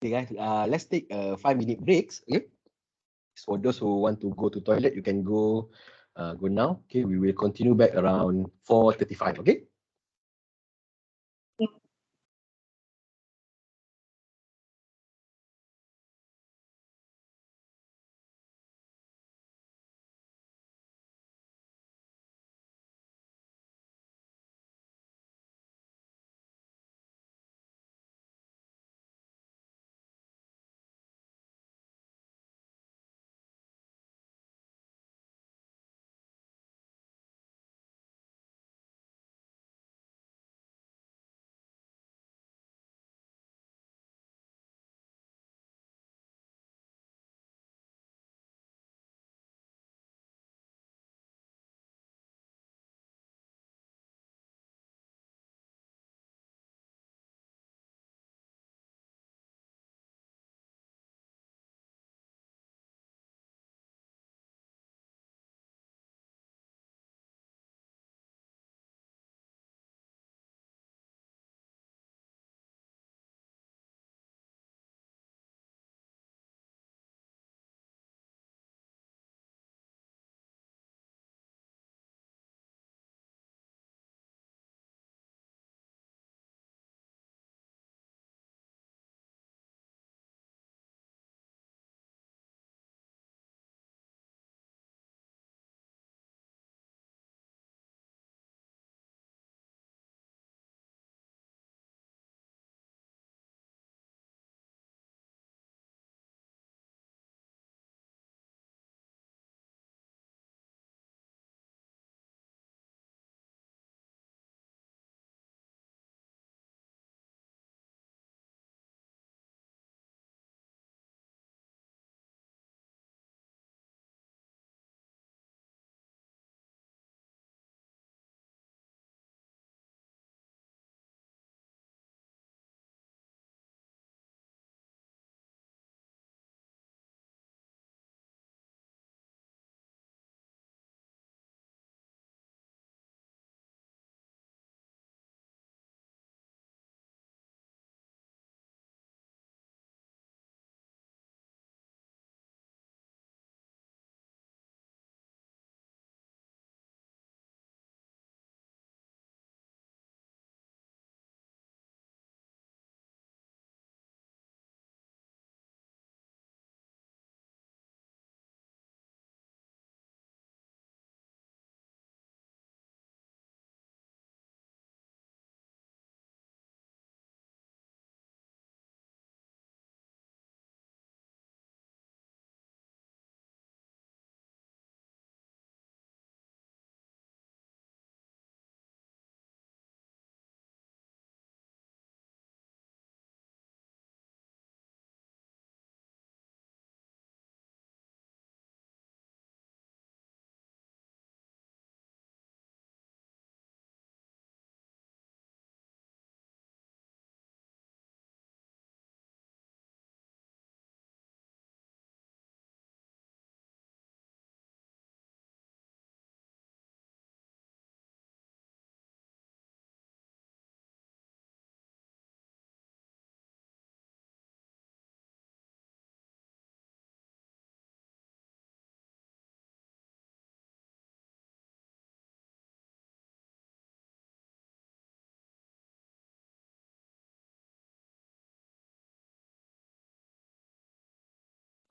Okay, guys. Let's take a 5-minute breaks. Okay. For those who want to go to toilet, you can go. Go now. Okay. We will continue back around 4:35. Okay.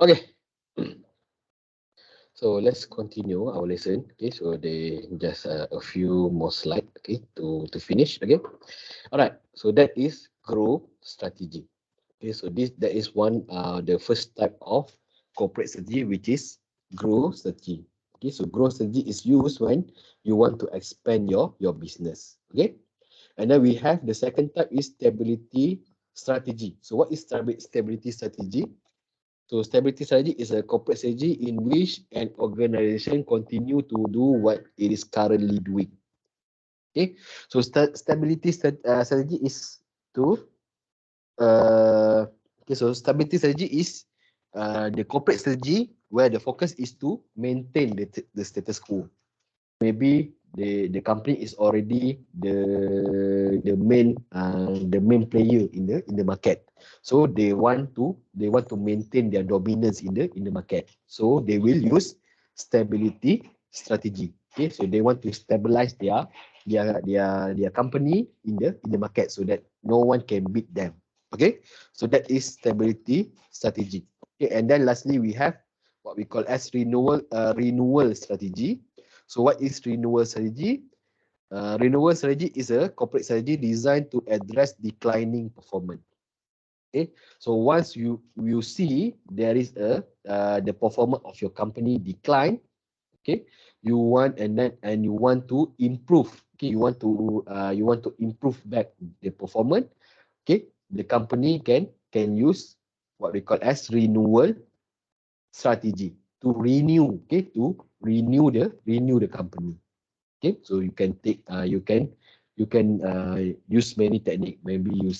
Okay. So let's continue our lesson. Okay. So they just a few more slides. Okay. To finish. Okay. All right. So that is grow strategy. Okay. So that is one the first type of corporate strategy, which is grow strategy. Okay. So growth strategy is used when you want to expand your business. Okay. And then we have the second type is stability strategy. So what is stability strategy? So stability strategy is a corporate strategy in which an organization continue to do what it is currently doing. Okay. So stability strategy is to okay. So stability strategy is the corporate strategy where the focus is to maintain the status quo. Maybe the company is already the main player in the market, so they want to maintain their dominance in the market, so they will use stability strategy. Okay, so they want to stabilize their company in the market so that no one can beat them. Okay, so that is stability strategy. Okay, and then lastly we have what we call as renewal strategy. So what is renewal strategy? Renewal strategy is a corporate strategy designed to address declining performance. Okay, so once you see there is the performance of your company decline, okay, you want to improve. Okay, you want to improve back the performance. Okay, the company can use what we call as renewal strategy to renew. Okay, to renew the company. Okay, so you can take use many technique. Maybe you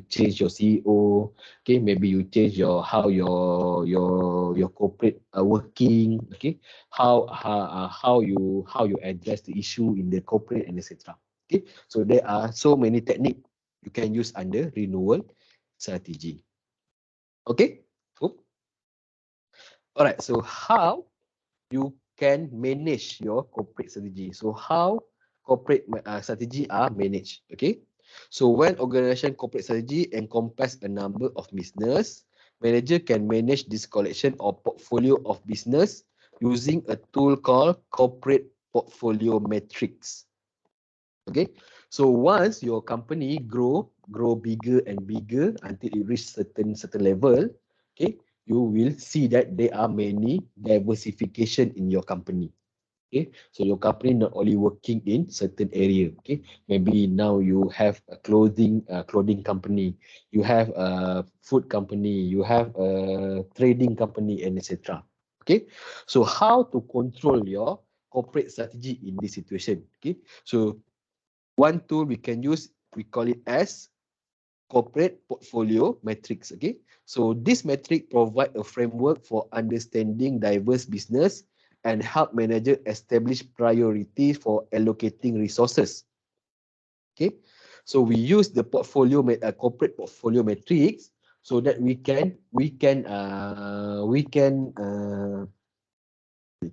change your CEO. Okay, maybe you change how your corporate working. Okay, how you address the issue in the corporate and etc. Okay, so there are so many technique you can use under renewal strategy. Okay, cool. All right, so how you can manage your corporate strategy. So how corporate strategy are managed. Okay, so when organization corporate strategy encompass a number of business, manager can manage this collection or portfolio of business using a tool called corporate portfolio matrix. Okay, so once your company grow bigger and bigger until it reach certain level, okay, you will see that there are many diversification in your company. Okay, so your company not only working in certain area. Okay, maybe now you have a clothing company, you have a food company, you have a trading company, and etc. Okay, so how to control your corporate strategy in this situation? Okay, so one tool we can use, we call it as corporate portfolio matrix. Okay, so this metric provide a framework for understanding diverse business and help manager establish priorities for allocating resources. Okay, so we use the corporate portfolio matrix so that we can we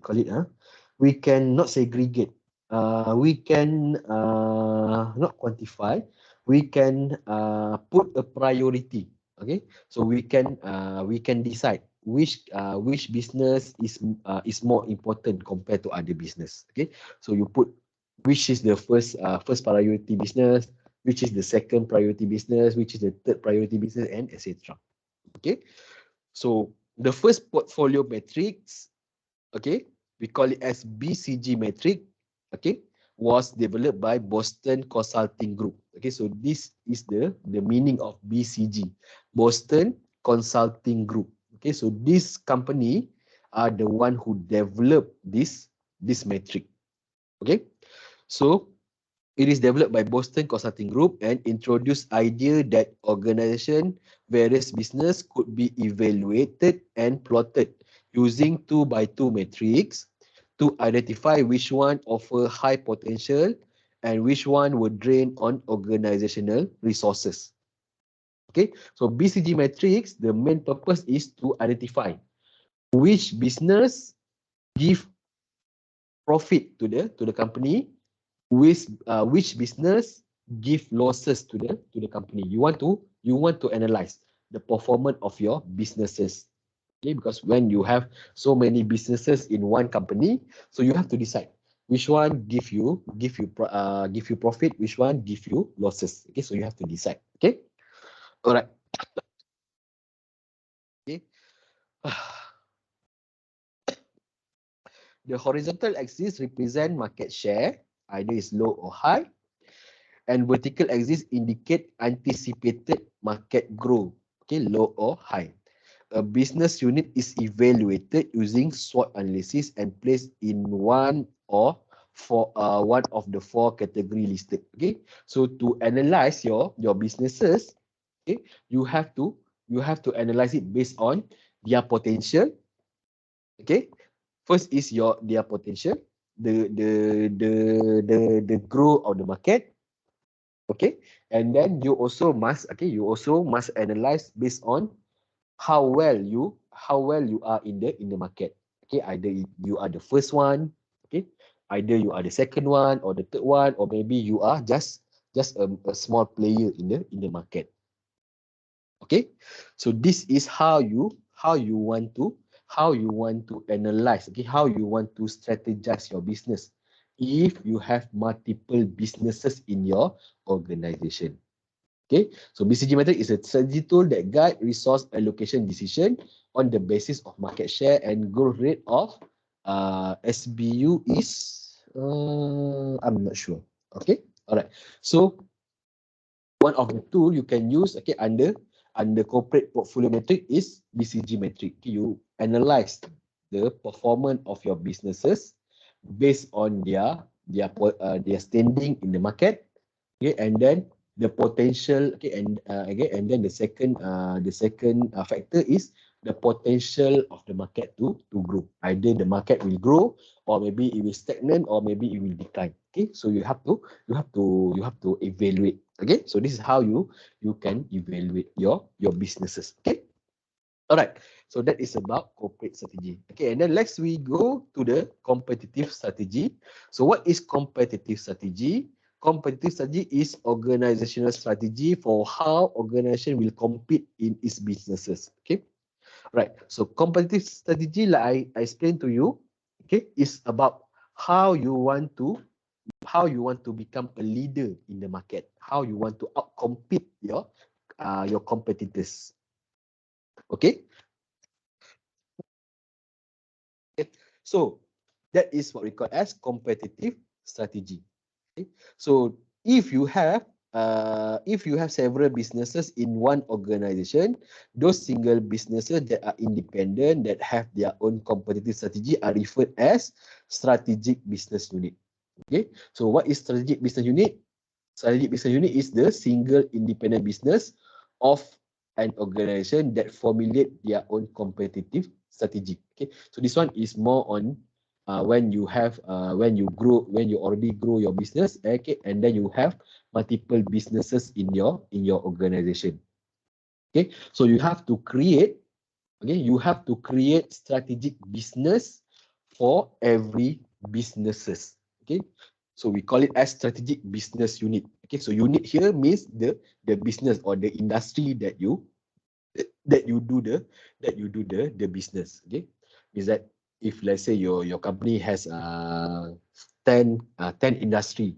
call it we can not segregate, we can not quantify, we can put a priority. Okay, so we can decide which business is more important compared to other business. Okay, so you put which is the first priority business, which is the second priority business, which is the third priority business, and etc. Okay, so the first portfolio matrix, okay, we call it as BCG metric, okay, was developed by Boston Consulting Group. Okay, so this is the meaning of BCG, Boston Consulting Group. Okay, so this company are the one who developed this metric. Okay, so it is developed by Boston Consulting Group and introduced idea that organization various business could be evaluated and plotted using 2x2 matrix to identify which one offer high potential and which one would drain on organizational resources. Okay, so BCG matrix, the main purpose is to identify which business give profit to the company, which business give losses to the company. You want to analyze the performance of your businesses. Okay, because when you have so many businesses in one company, so you have to decide which one give you profit, which one give you losses. Okay, so you have to decide. Okay, all right. Okay. The horizontal axis represent market share, either is low or high, and vertical axis indicate anticipated market growth, okay, low or high. A business unit is evaluated using SWOT analysis and placed in one of the four category listed. Okay, so to analyze your businesses, okay, you have to analyze it based on their potential. Okay, first is their potential, the growth of the market. Okay, and then you also must analyze based on how well you are in the market. Okay, either you are the first one, okay, either you are the second one or the third one, or maybe you are just a small player in the market. Okay, so this is how you want to analyze, okay, how you want to strategize your business if you have multiple businesses in your organization. Okay, so BCG metric is a strategy tool that guide resource allocation decision on the basis of market share and growth rate of SBU is I'm not sure. Okay, all right. So one of the tool you can use, okay, under corporate portfolio metric is BCG metric. Okay, you analyze the performance of your businesses based on their standing in the market. Okay, and then the potential, okay, and then the second factor is the potential of the market to grow. Either the market will grow, or maybe it will stagnant, or maybe it will decline. Okay, so you have to evaluate. Okay, so this is how you can evaluate your businesses. Okay, all right. So that is about corporate strategy. Okay, and then next we go to the competitive strategy. So what is competitive strategy? Competitive strategy is organizational strategy for how organization will compete in its businesses. Okay, right. So competitive strategy, like I explained to you, okay, is about how you want to become a leader in the market, how you want to outcompete your competitors. Okay. So that is what we call as competitive strategy. Okay? So if you have several businesses in one organization, those single businesses that are independent, that have their own competitive strategy, are referred as strategic business unit. Okay, so what is strategic business unit? Strategic business unit is the single independent business of an organization that formulate their own competitive strategy. Okay, so this one is more on when you already grow your business, okay, and then you have multiple businesses in your organization. Okay, so you have to create strategic business for every businesses. Okay, so we call it as strategic business unit. Okay, so unit here means the business or the industry that you do the business. Okay, is that if let's say your company has 10 industry.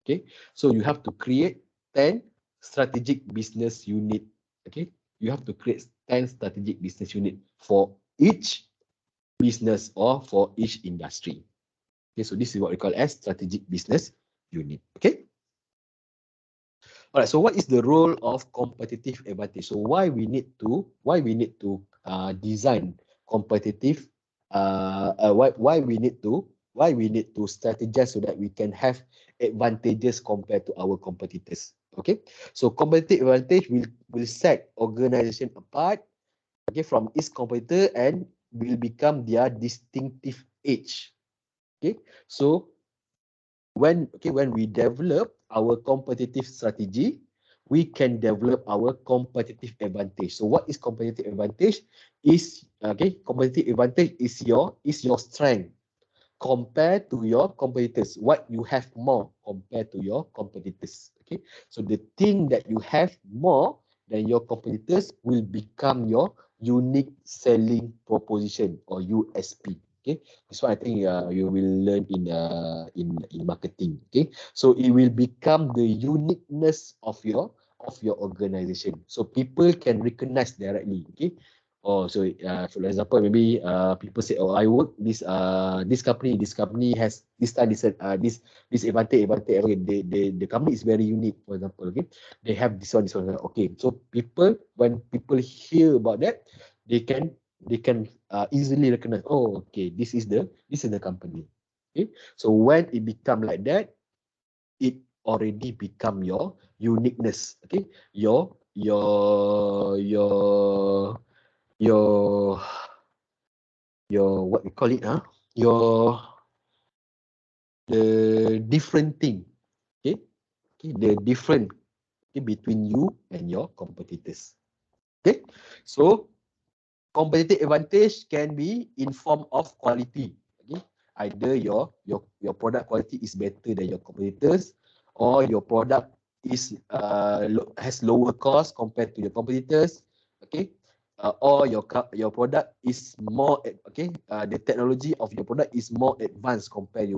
Okay, so you have to create 10 strategic business unit. Okay, you have to create 10 strategic business unit for each business or for each industry. Okay, so this is what we call as strategic business unit. Okay. All right. So what is the role of competitive advantage? So why we need to design competitive? Why we need to strategize so that we can have advantages compared to our competitors. Okay. So competitive advantage will set organization apart, okay, from its competitor, and will become their distinctive edge. Okay, so when we develop our competitive strategy, we can develop our competitive advantage. So what is competitive advantage? Competitive advantage is your strength compared to your competitors. What you have more compared to your competitors. Okay, so the thing that you have more than your competitors will become your unique selling proposition, or USP. Okay, this one I think you will learn in marketing. Okay, so it will become the uniqueness of your organization, so people can recognize directly. Okay, oh, so for example, maybe people say, oh, I work this company has this advantage. The company is very unique, for example. Okay, they have this one. Okay, so when people hear about that, they can easily recognize, oh, okay, this is the company. Okay, so when it become like that, it already become your uniqueness. Okay, your your what we call it, your the different thing, okay, the different, okay, between you and your competitors. Okay, so competitive advantage can be in form of quality. Okay, either your product quality is better than your competitors, or your product is has lower cost compared to your competitors. Okay, or your product is more okay. The technology of your product is more advanced compared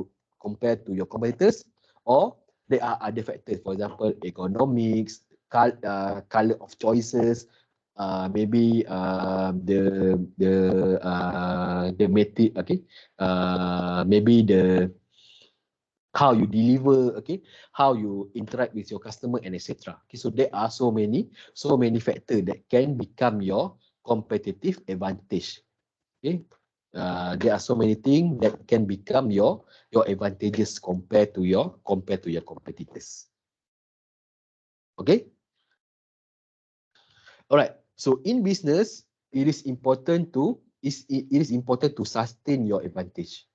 to your competitors, or there are other factors. For example, economics, color of choices, maybe the method, okay, maybe the how you deliver, okay, how you interact with your customer, and etc. Okay, so there are so many factors that can become your competitive advantage. Okay, there are so many things that can become your advantages compared to your competitors. Okay. All right. So in business, it is important to sustain your advantage.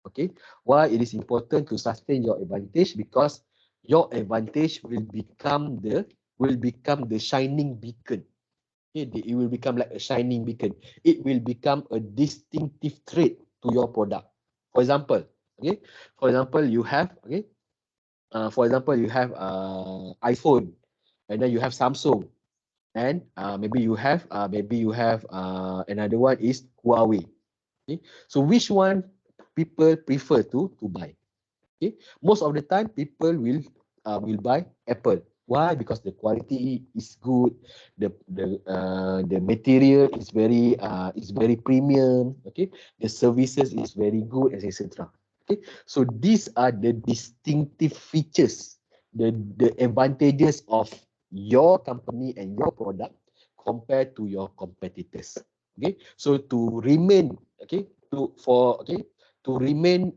Okay. Why it is important to sustain your advantage? Because your advantage will become the shining beacon. Okay. It will become like a shining beacon. It will become a distinctive trait to your product. For example, okay. For example, you have iPhone, and then you have Samsung, and maybe you have another one is Huawei. Okay, so which one people prefer to buy? Okay, most of the time people will buy Apple. Why? Because the quality is good, the material is very premium. Okay, the services is very good, etc. Okay, so these are the distinctive features, the advantages of your company and your product compared to your competitors. Okay, so to remain, okay, to remain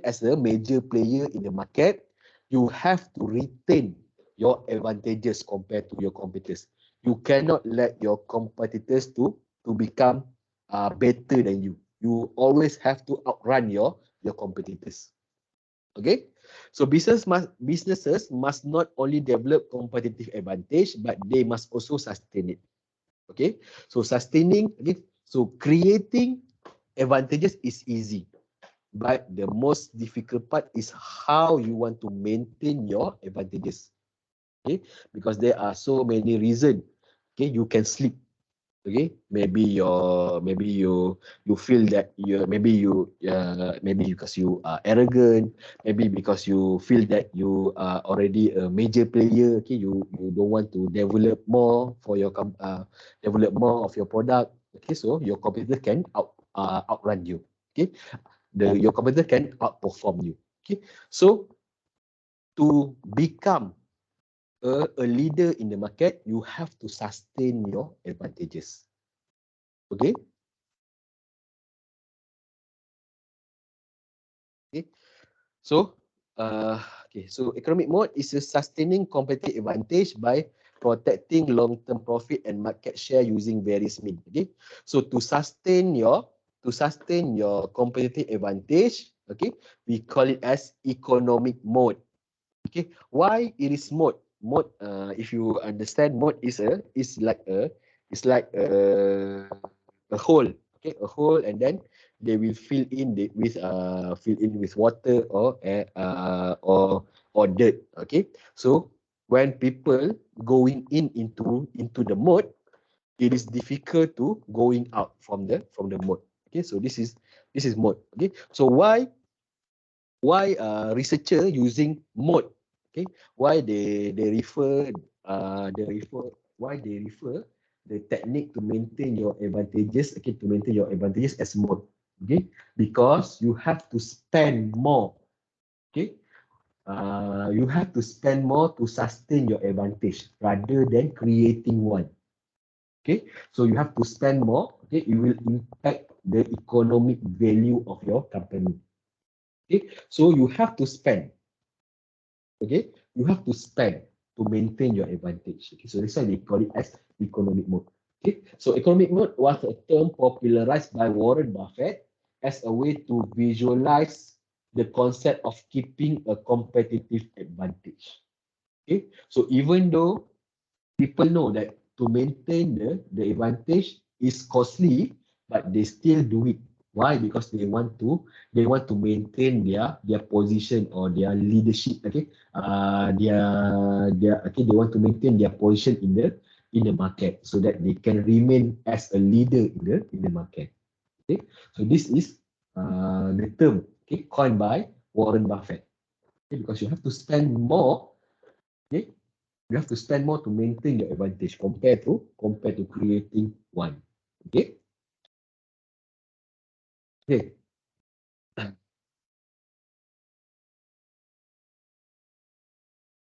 as a major player in the market, you have to retain your advantages compared to your competitors. You cannot let your competitors to become better than you. You always have to outrun your competitors. Okay, so businesses must not only develop competitive advantage, but they must also sustain it. Okay, so sustaining, okay, so creating advantages is easy, but the most difficult part is how you want to maintain your advantages. Okay, because there are so many reasons. Okay, you can sleep. Okay, maybe you feel that maybe because you are arrogant, maybe because you feel that you are already a major player. Okay, you don't want to develop more for your develop more of your product. Okay, so your competitor can outrun you. Okay, your competitor can outperform you. Okay, so to become a leader in the market, you have to sustain your advantages. Okay. Okay. So, so economic mode is a sustaining competitive advantage by protecting long-term profit and market share using various means. Okay. So to sustain your competitive advantage, okay, we call it as economic mode. Okay. Why it is mode? Mode, if you understand, mode is like a hole. Okay, a hole, and then they will fill in with water or dirt. Okay, so when people going into the mode, it is difficult to going out from the mode. Okay, so this is mode. Okay, so why researcher using mode? Okay, why they refer the technique to maintain your advantages, okay, to maintain your advantages as mode. Okay, because you have to spend more. Okay, you have to spend more to sustain your advantage rather than creating one. Okay, so you have to spend more. Okay, it will impact the economic value of your company. Okay, so you have to spend. Okay, you have to spend to maintain your advantage. Okay, so that's why they call it as economic mode. Okay, so economic mode was a term popularized by Warren Buffett as a way to visualize the concept of keeping a competitive advantage. Okay, so even though people know that to maintain the advantage is costly, but they still do it. Why? Because they want to maintain their position or their leadership. Okay, their okay, they want to maintain their position in the market so that they can remain as a leader in the market. Okay, so this is the term, okay, coined by Warren Buffett. Okay, because you have to spend more. Okay, you have to spend more to maintain your advantage compared to creating one. Okay. Okay.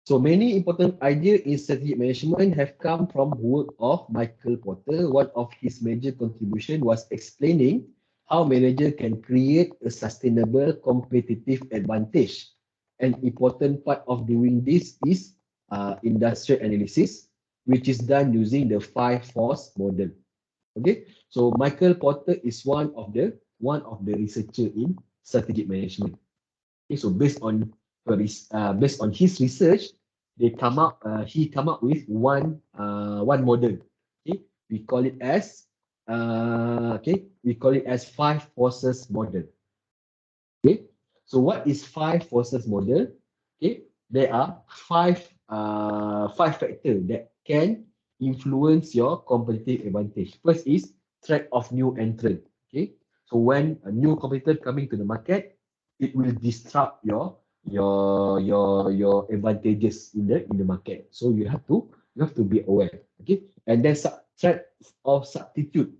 So many important ideas in strategic management have come from work of Michael Porter. One of his major contribution was explaining how manager can create a sustainable competitive advantage. An important part of doing this is industrial analysis, which is done using the 5 force model. Okay, so Michael Porter is one of the researcher in strategic management. Okay, so based on his research, he come up with one model. Okay, we call it as 5 forces model. Okay, so what is 5 forces model? Okay, there are five factors that can influence your competitive advantage. First is threat of new entrant. Okay, so when a new competitor coming to the market, it will disrupt your advantages in the market. So you have to be aware. Okay, and then threat of substitute.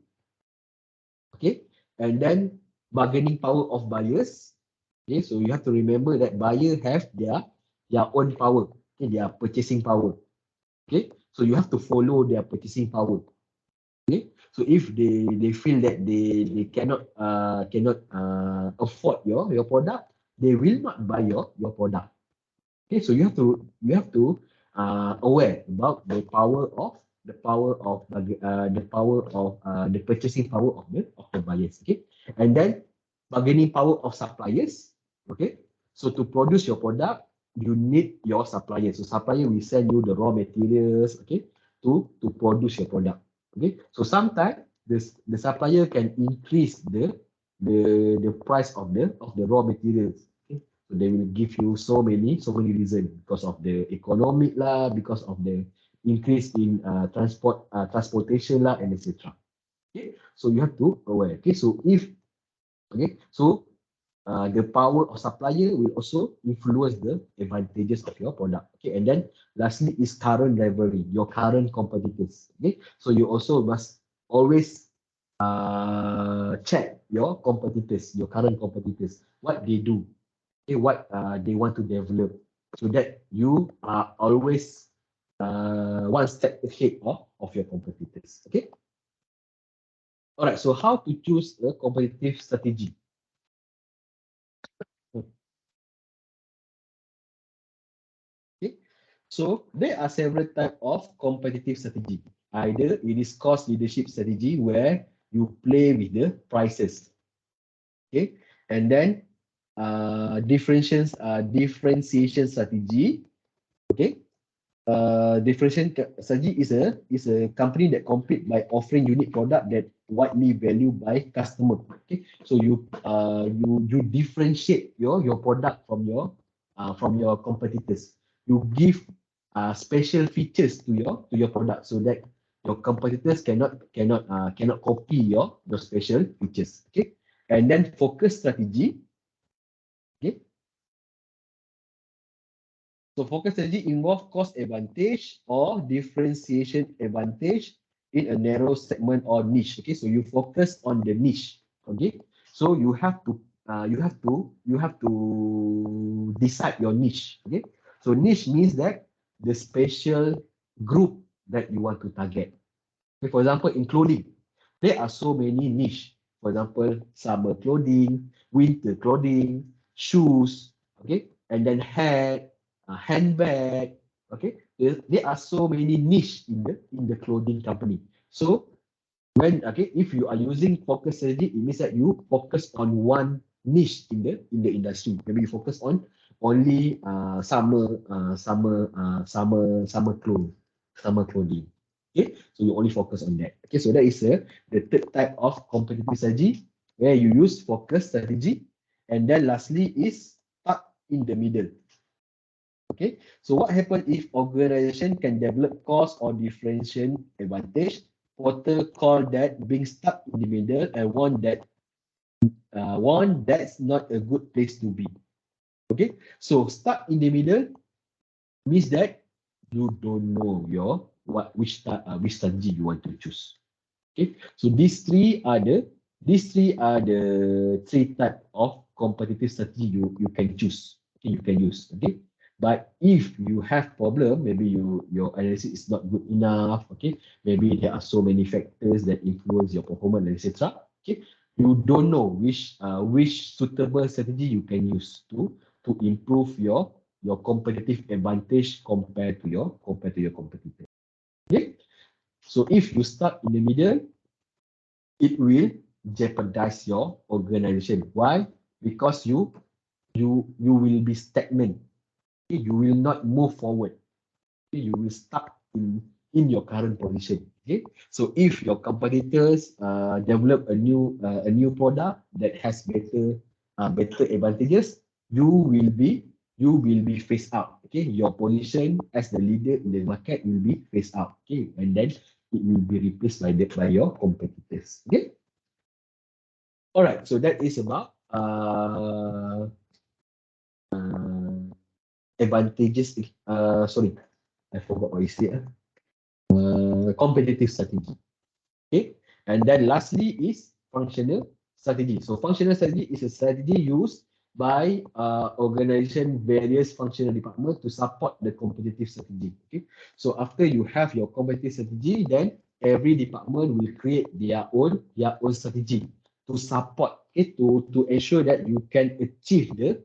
Okay, and then bargaining power of buyers. Okay, so you have to remember that buyer have their own power, okay, their purchasing power. Okay, so you have to follow their purchasing power. Okay, so if they feel that they cannot afford your product, they will not buy your product. Okay, so you have to aware about the purchasing power of the buyers. Okay, and then bargaining power of suppliers. Okay, so to produce your product, you need your suppliers. So supplier will send you the raw materials. Okay, to produce your product. Okay, so sometimes the supplier can increase the price of the raw materials. So they will give you so many reasons because of the economic lah, because of the increase in transportation lah, and etc. Okay, so you have to aware. Okay, so the power of supplier will also influence the advantages of your product. Okay, and then lastly is current rivalry, your current competitors. Okay, so you also must always check your competitors, your current competitors, what they do, okay, what they want to develop, so that you are always one step ahead of your competitors. Okay. All right. So how to choose a competitive strategy? Okay. So there are several types of competitive strategy. Either it is cost leadership strategy where you play with the prices. Okay. And then differentiation strategy. Okay. Differentiation strategy is a company that compete by offering unique product that widely valued by customer. Okay, so you differentiate your product from your competitors. You give special features to your product so that your competitors cannot copy your special features. Okay, and then focus strategy. Okay, so focus strategy involve cost advantage or differentiation advantage in a narrow segment or niche. Okay, so you focus on the niche. Okay, so you have to decide your niche. Okay, so niche means that the special group that you want to target. Okay, for example, in clothing, there are so many niche. For example, summer clothing, winter clothing, shoes. Okay, and then hat, handbag. Okay, there are so many niche in the clothing company. So If you are using focus strategy, it means that you focus on one niche in the industry. Maybe you focus on only summer clothing. Okay, so you only focus on that. Okay, so that is the third type of competitive strategy where you use focus strategy, and then lastly is stuck in the middle. Okay, so what happens if organization can develop cost or differentiation advantage? Porter call that being stuck in the middle and one that's not a good place to be. Okay, so stuck in the middle means that you don't know which strategy you want to choose. Okay, so these three are the three type of competitive strategy you can choose. Okay, you can use. Okay, but if you have problem, maybe your analysis is not good enough. Okay, maybe there are so many factors that influence your performance, etc. Okay, you don't know which suitable strategy you can use to improve your competitive advantage compared to your competitor. Okay, so if you start in the middle, it will jeopardize your organization. Why? Because you will be stagnant. Okay? You will not move forward. Okay? You will stuck in your current position. Okay, so if your competitors develop a new product that has better advantages, you will be phased out. Okay, your position as the leader in the market will be phased out. Okay, and then it will be replaced by your competitors. Okay. All right, so that is about advantages. Sorry, I forgot what you said. Competitive strategy. Okay, and then lastly is functional strategy. So functional strategy is a strategy used by organization various functional departments to support the competitive strategy. Okay, so after you have your competitive strategy, then every department will create their own strategy to support it to ensure that you can achieve the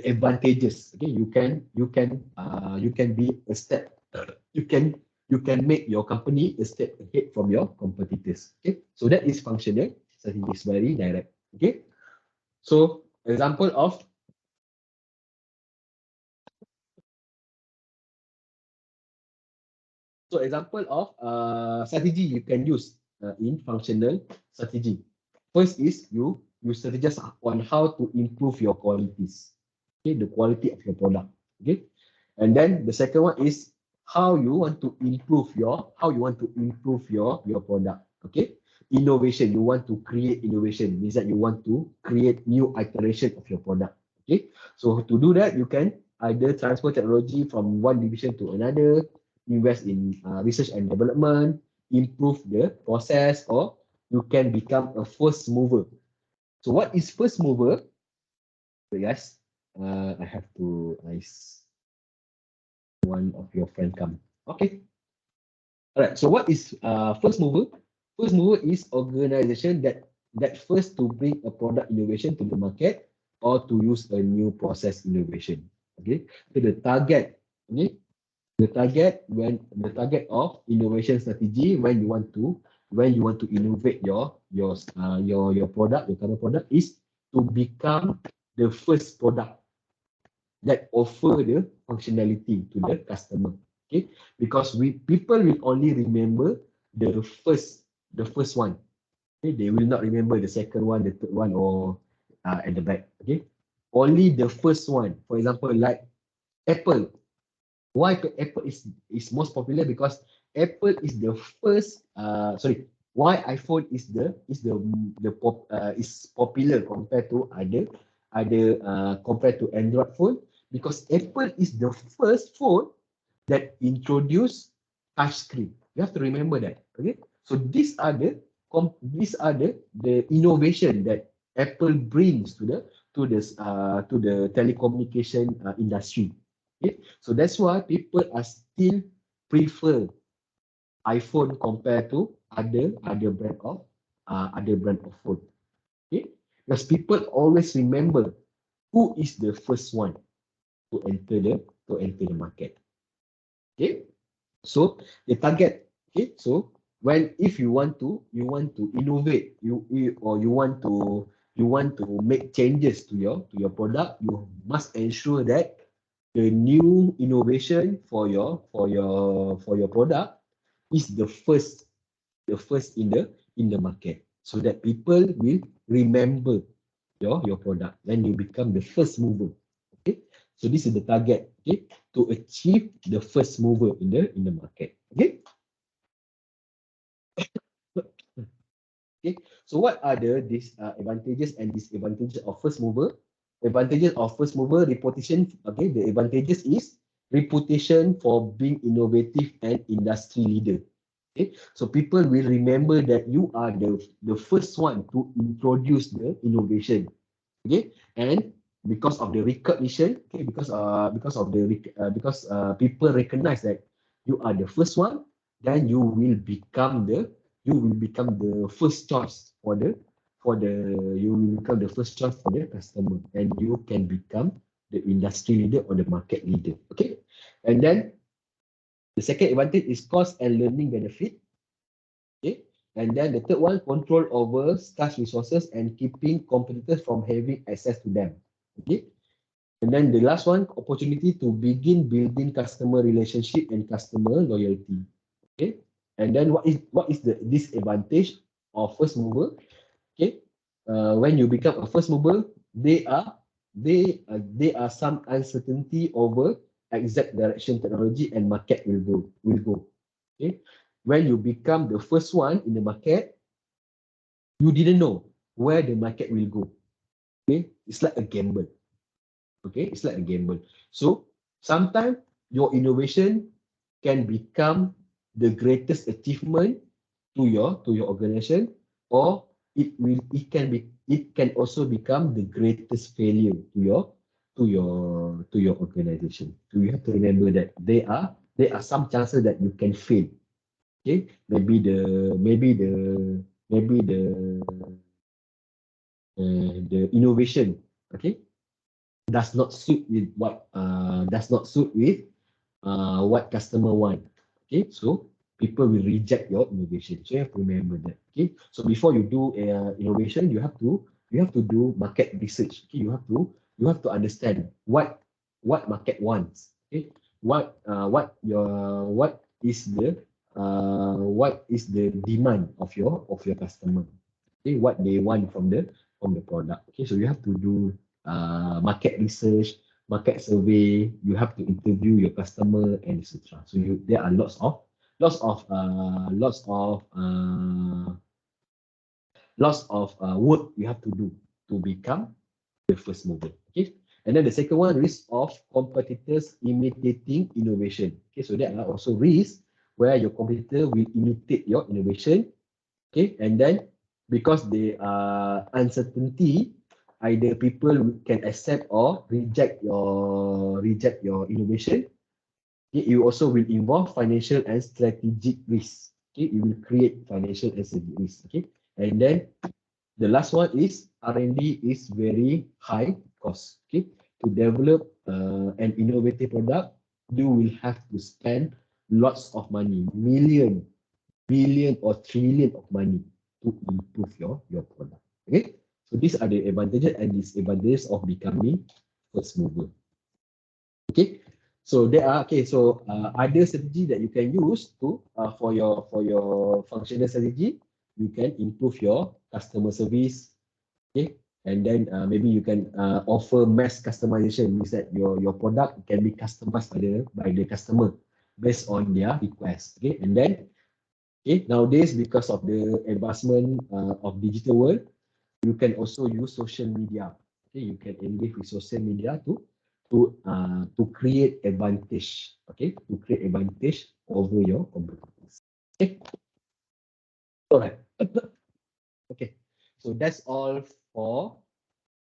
advantages. Okay, you can be a step you can you can make your company a step ahead from your competitors. Okay, so that is functional strategy. It's very direct. Okay, so example of strategy you can use in functional strategy. First is you strategize on how to improve your qualities. Okay, the quality of your product. Okay, and then the second one is how you want to improve your product. Okay, innovation. You want to create innovation, means that you want to create new iteration of your product. Okay, so to do that, you can either transfer technology from one division to another, invest in research and development, improve the process, or you can become a first mover. So what is first mover? So yes, I have to one of your friend come. Okay. All right. So what is first mover? First mover is organization that first to bring a product innovation to the market or to use a new process innovation. Okay. So the target, okay, the target of innovation strategy when you want to innovate your product, your current product, is to become the first product that offer the functionality to the customer. Okay, because people will only remember the first one. Okay, they will not remember the second one, the third one, or at the back. Okay, only the first one. For example, like Apple. Why Apple is most popular? Because Apple is the first. Why iPhone is popular compared to compared to Android phone? Because Apple is the first phone that introduced touch screen. You have to remember that. Okay, so these are the innovation that Apple brings to the telecommunication industry. Okay, so that's why people are still prefer iPhone compared to other brand of phone. Okay, because people always remember who is the first one to enter the market. Okay, so the target Okay, so if you want to innovate, you want to make changes to your product, you must ensure that the new innovation for your product is the first in the market, so that people will remember your product when you become the first mover. Okay, so this is the target. Okay, to achieve the first mover in the market. Okay. Okay, so what are the advantages and disadvantages of first mover? Advantages of first mover: reputation. Okay, the advantages is reputation for being innovative and industry leader. Okay, so people will remember that you are the first one to introduce the innovation. Okay, and because of the recognition, okay, because people recognize that you are the first one, then you will become the first choice you will become the first choice for the customer, and you can become the industry leader or the market leader. Okay, and then the second advantage is cost and learning benefit. Okay, and then the third one, control over scarce resources and keeping competitors from having access to them. Okay, and then the last one, opportunity to begin building customer relationship and customer loyalty. Okay, and then what is the disadvantage of first mover? Okay, when you become a first mover, they are some uncertainty over exact direction technology and market will go. Okay, when you become the first one in the market, you didn't know where the market will go. Okay, it's like a gamble. Okay, it's like a gamble. So sometimes your innovation can become the greatest achievement to your organization, or it can also become the greatest failure to your organization. So you have to remember that there are some chances that you can fail. Okay, maybe the innovation, okay, does not suit with what customer want. Okay, so people will reject your innovation. So you have to remember that. Okay, so before you do innovation, you have to do market research. Okay, you have to understand what market wants. Okay, what is the demand of your customer. Okay, what they want from the product. Okay, so you have to do market research, market survey. You have to interview your customer and etc. So there are lots of work you have to do to become the first mover. Okay, and then the second one, risk of competitors imitating innovation. Okay, so there are also risks where your competitor will imitate your innovation. Okay, and then because they are uncertainty, either people can accept or reject your innovation. Okay, you also will involve financial and strategic risks. Okay, you will create financial and strategic risks. Okay, and then the last one is R&D is very high cost. Okay, to develop an innovative product, you will have to spend lots of money, million, billion, or trillion of money to improve your product. Okay, so these are the advantages and disadvantages of becoming first mover. Okay, so there are other strategy that you can use to for your functional strategy. You can improve your customer service. Okay, and then maybe you can offer mass customization, means that your product can be customized by the customer based on their request. Okay, and then okay, nowadays because of the advancement of digital world, you can also use social media. Okay, you can engage with social media to create advantage. Okay, to create advantage over your competitors. Okay, all right. Okay, so that's all for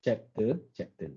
chapter 9.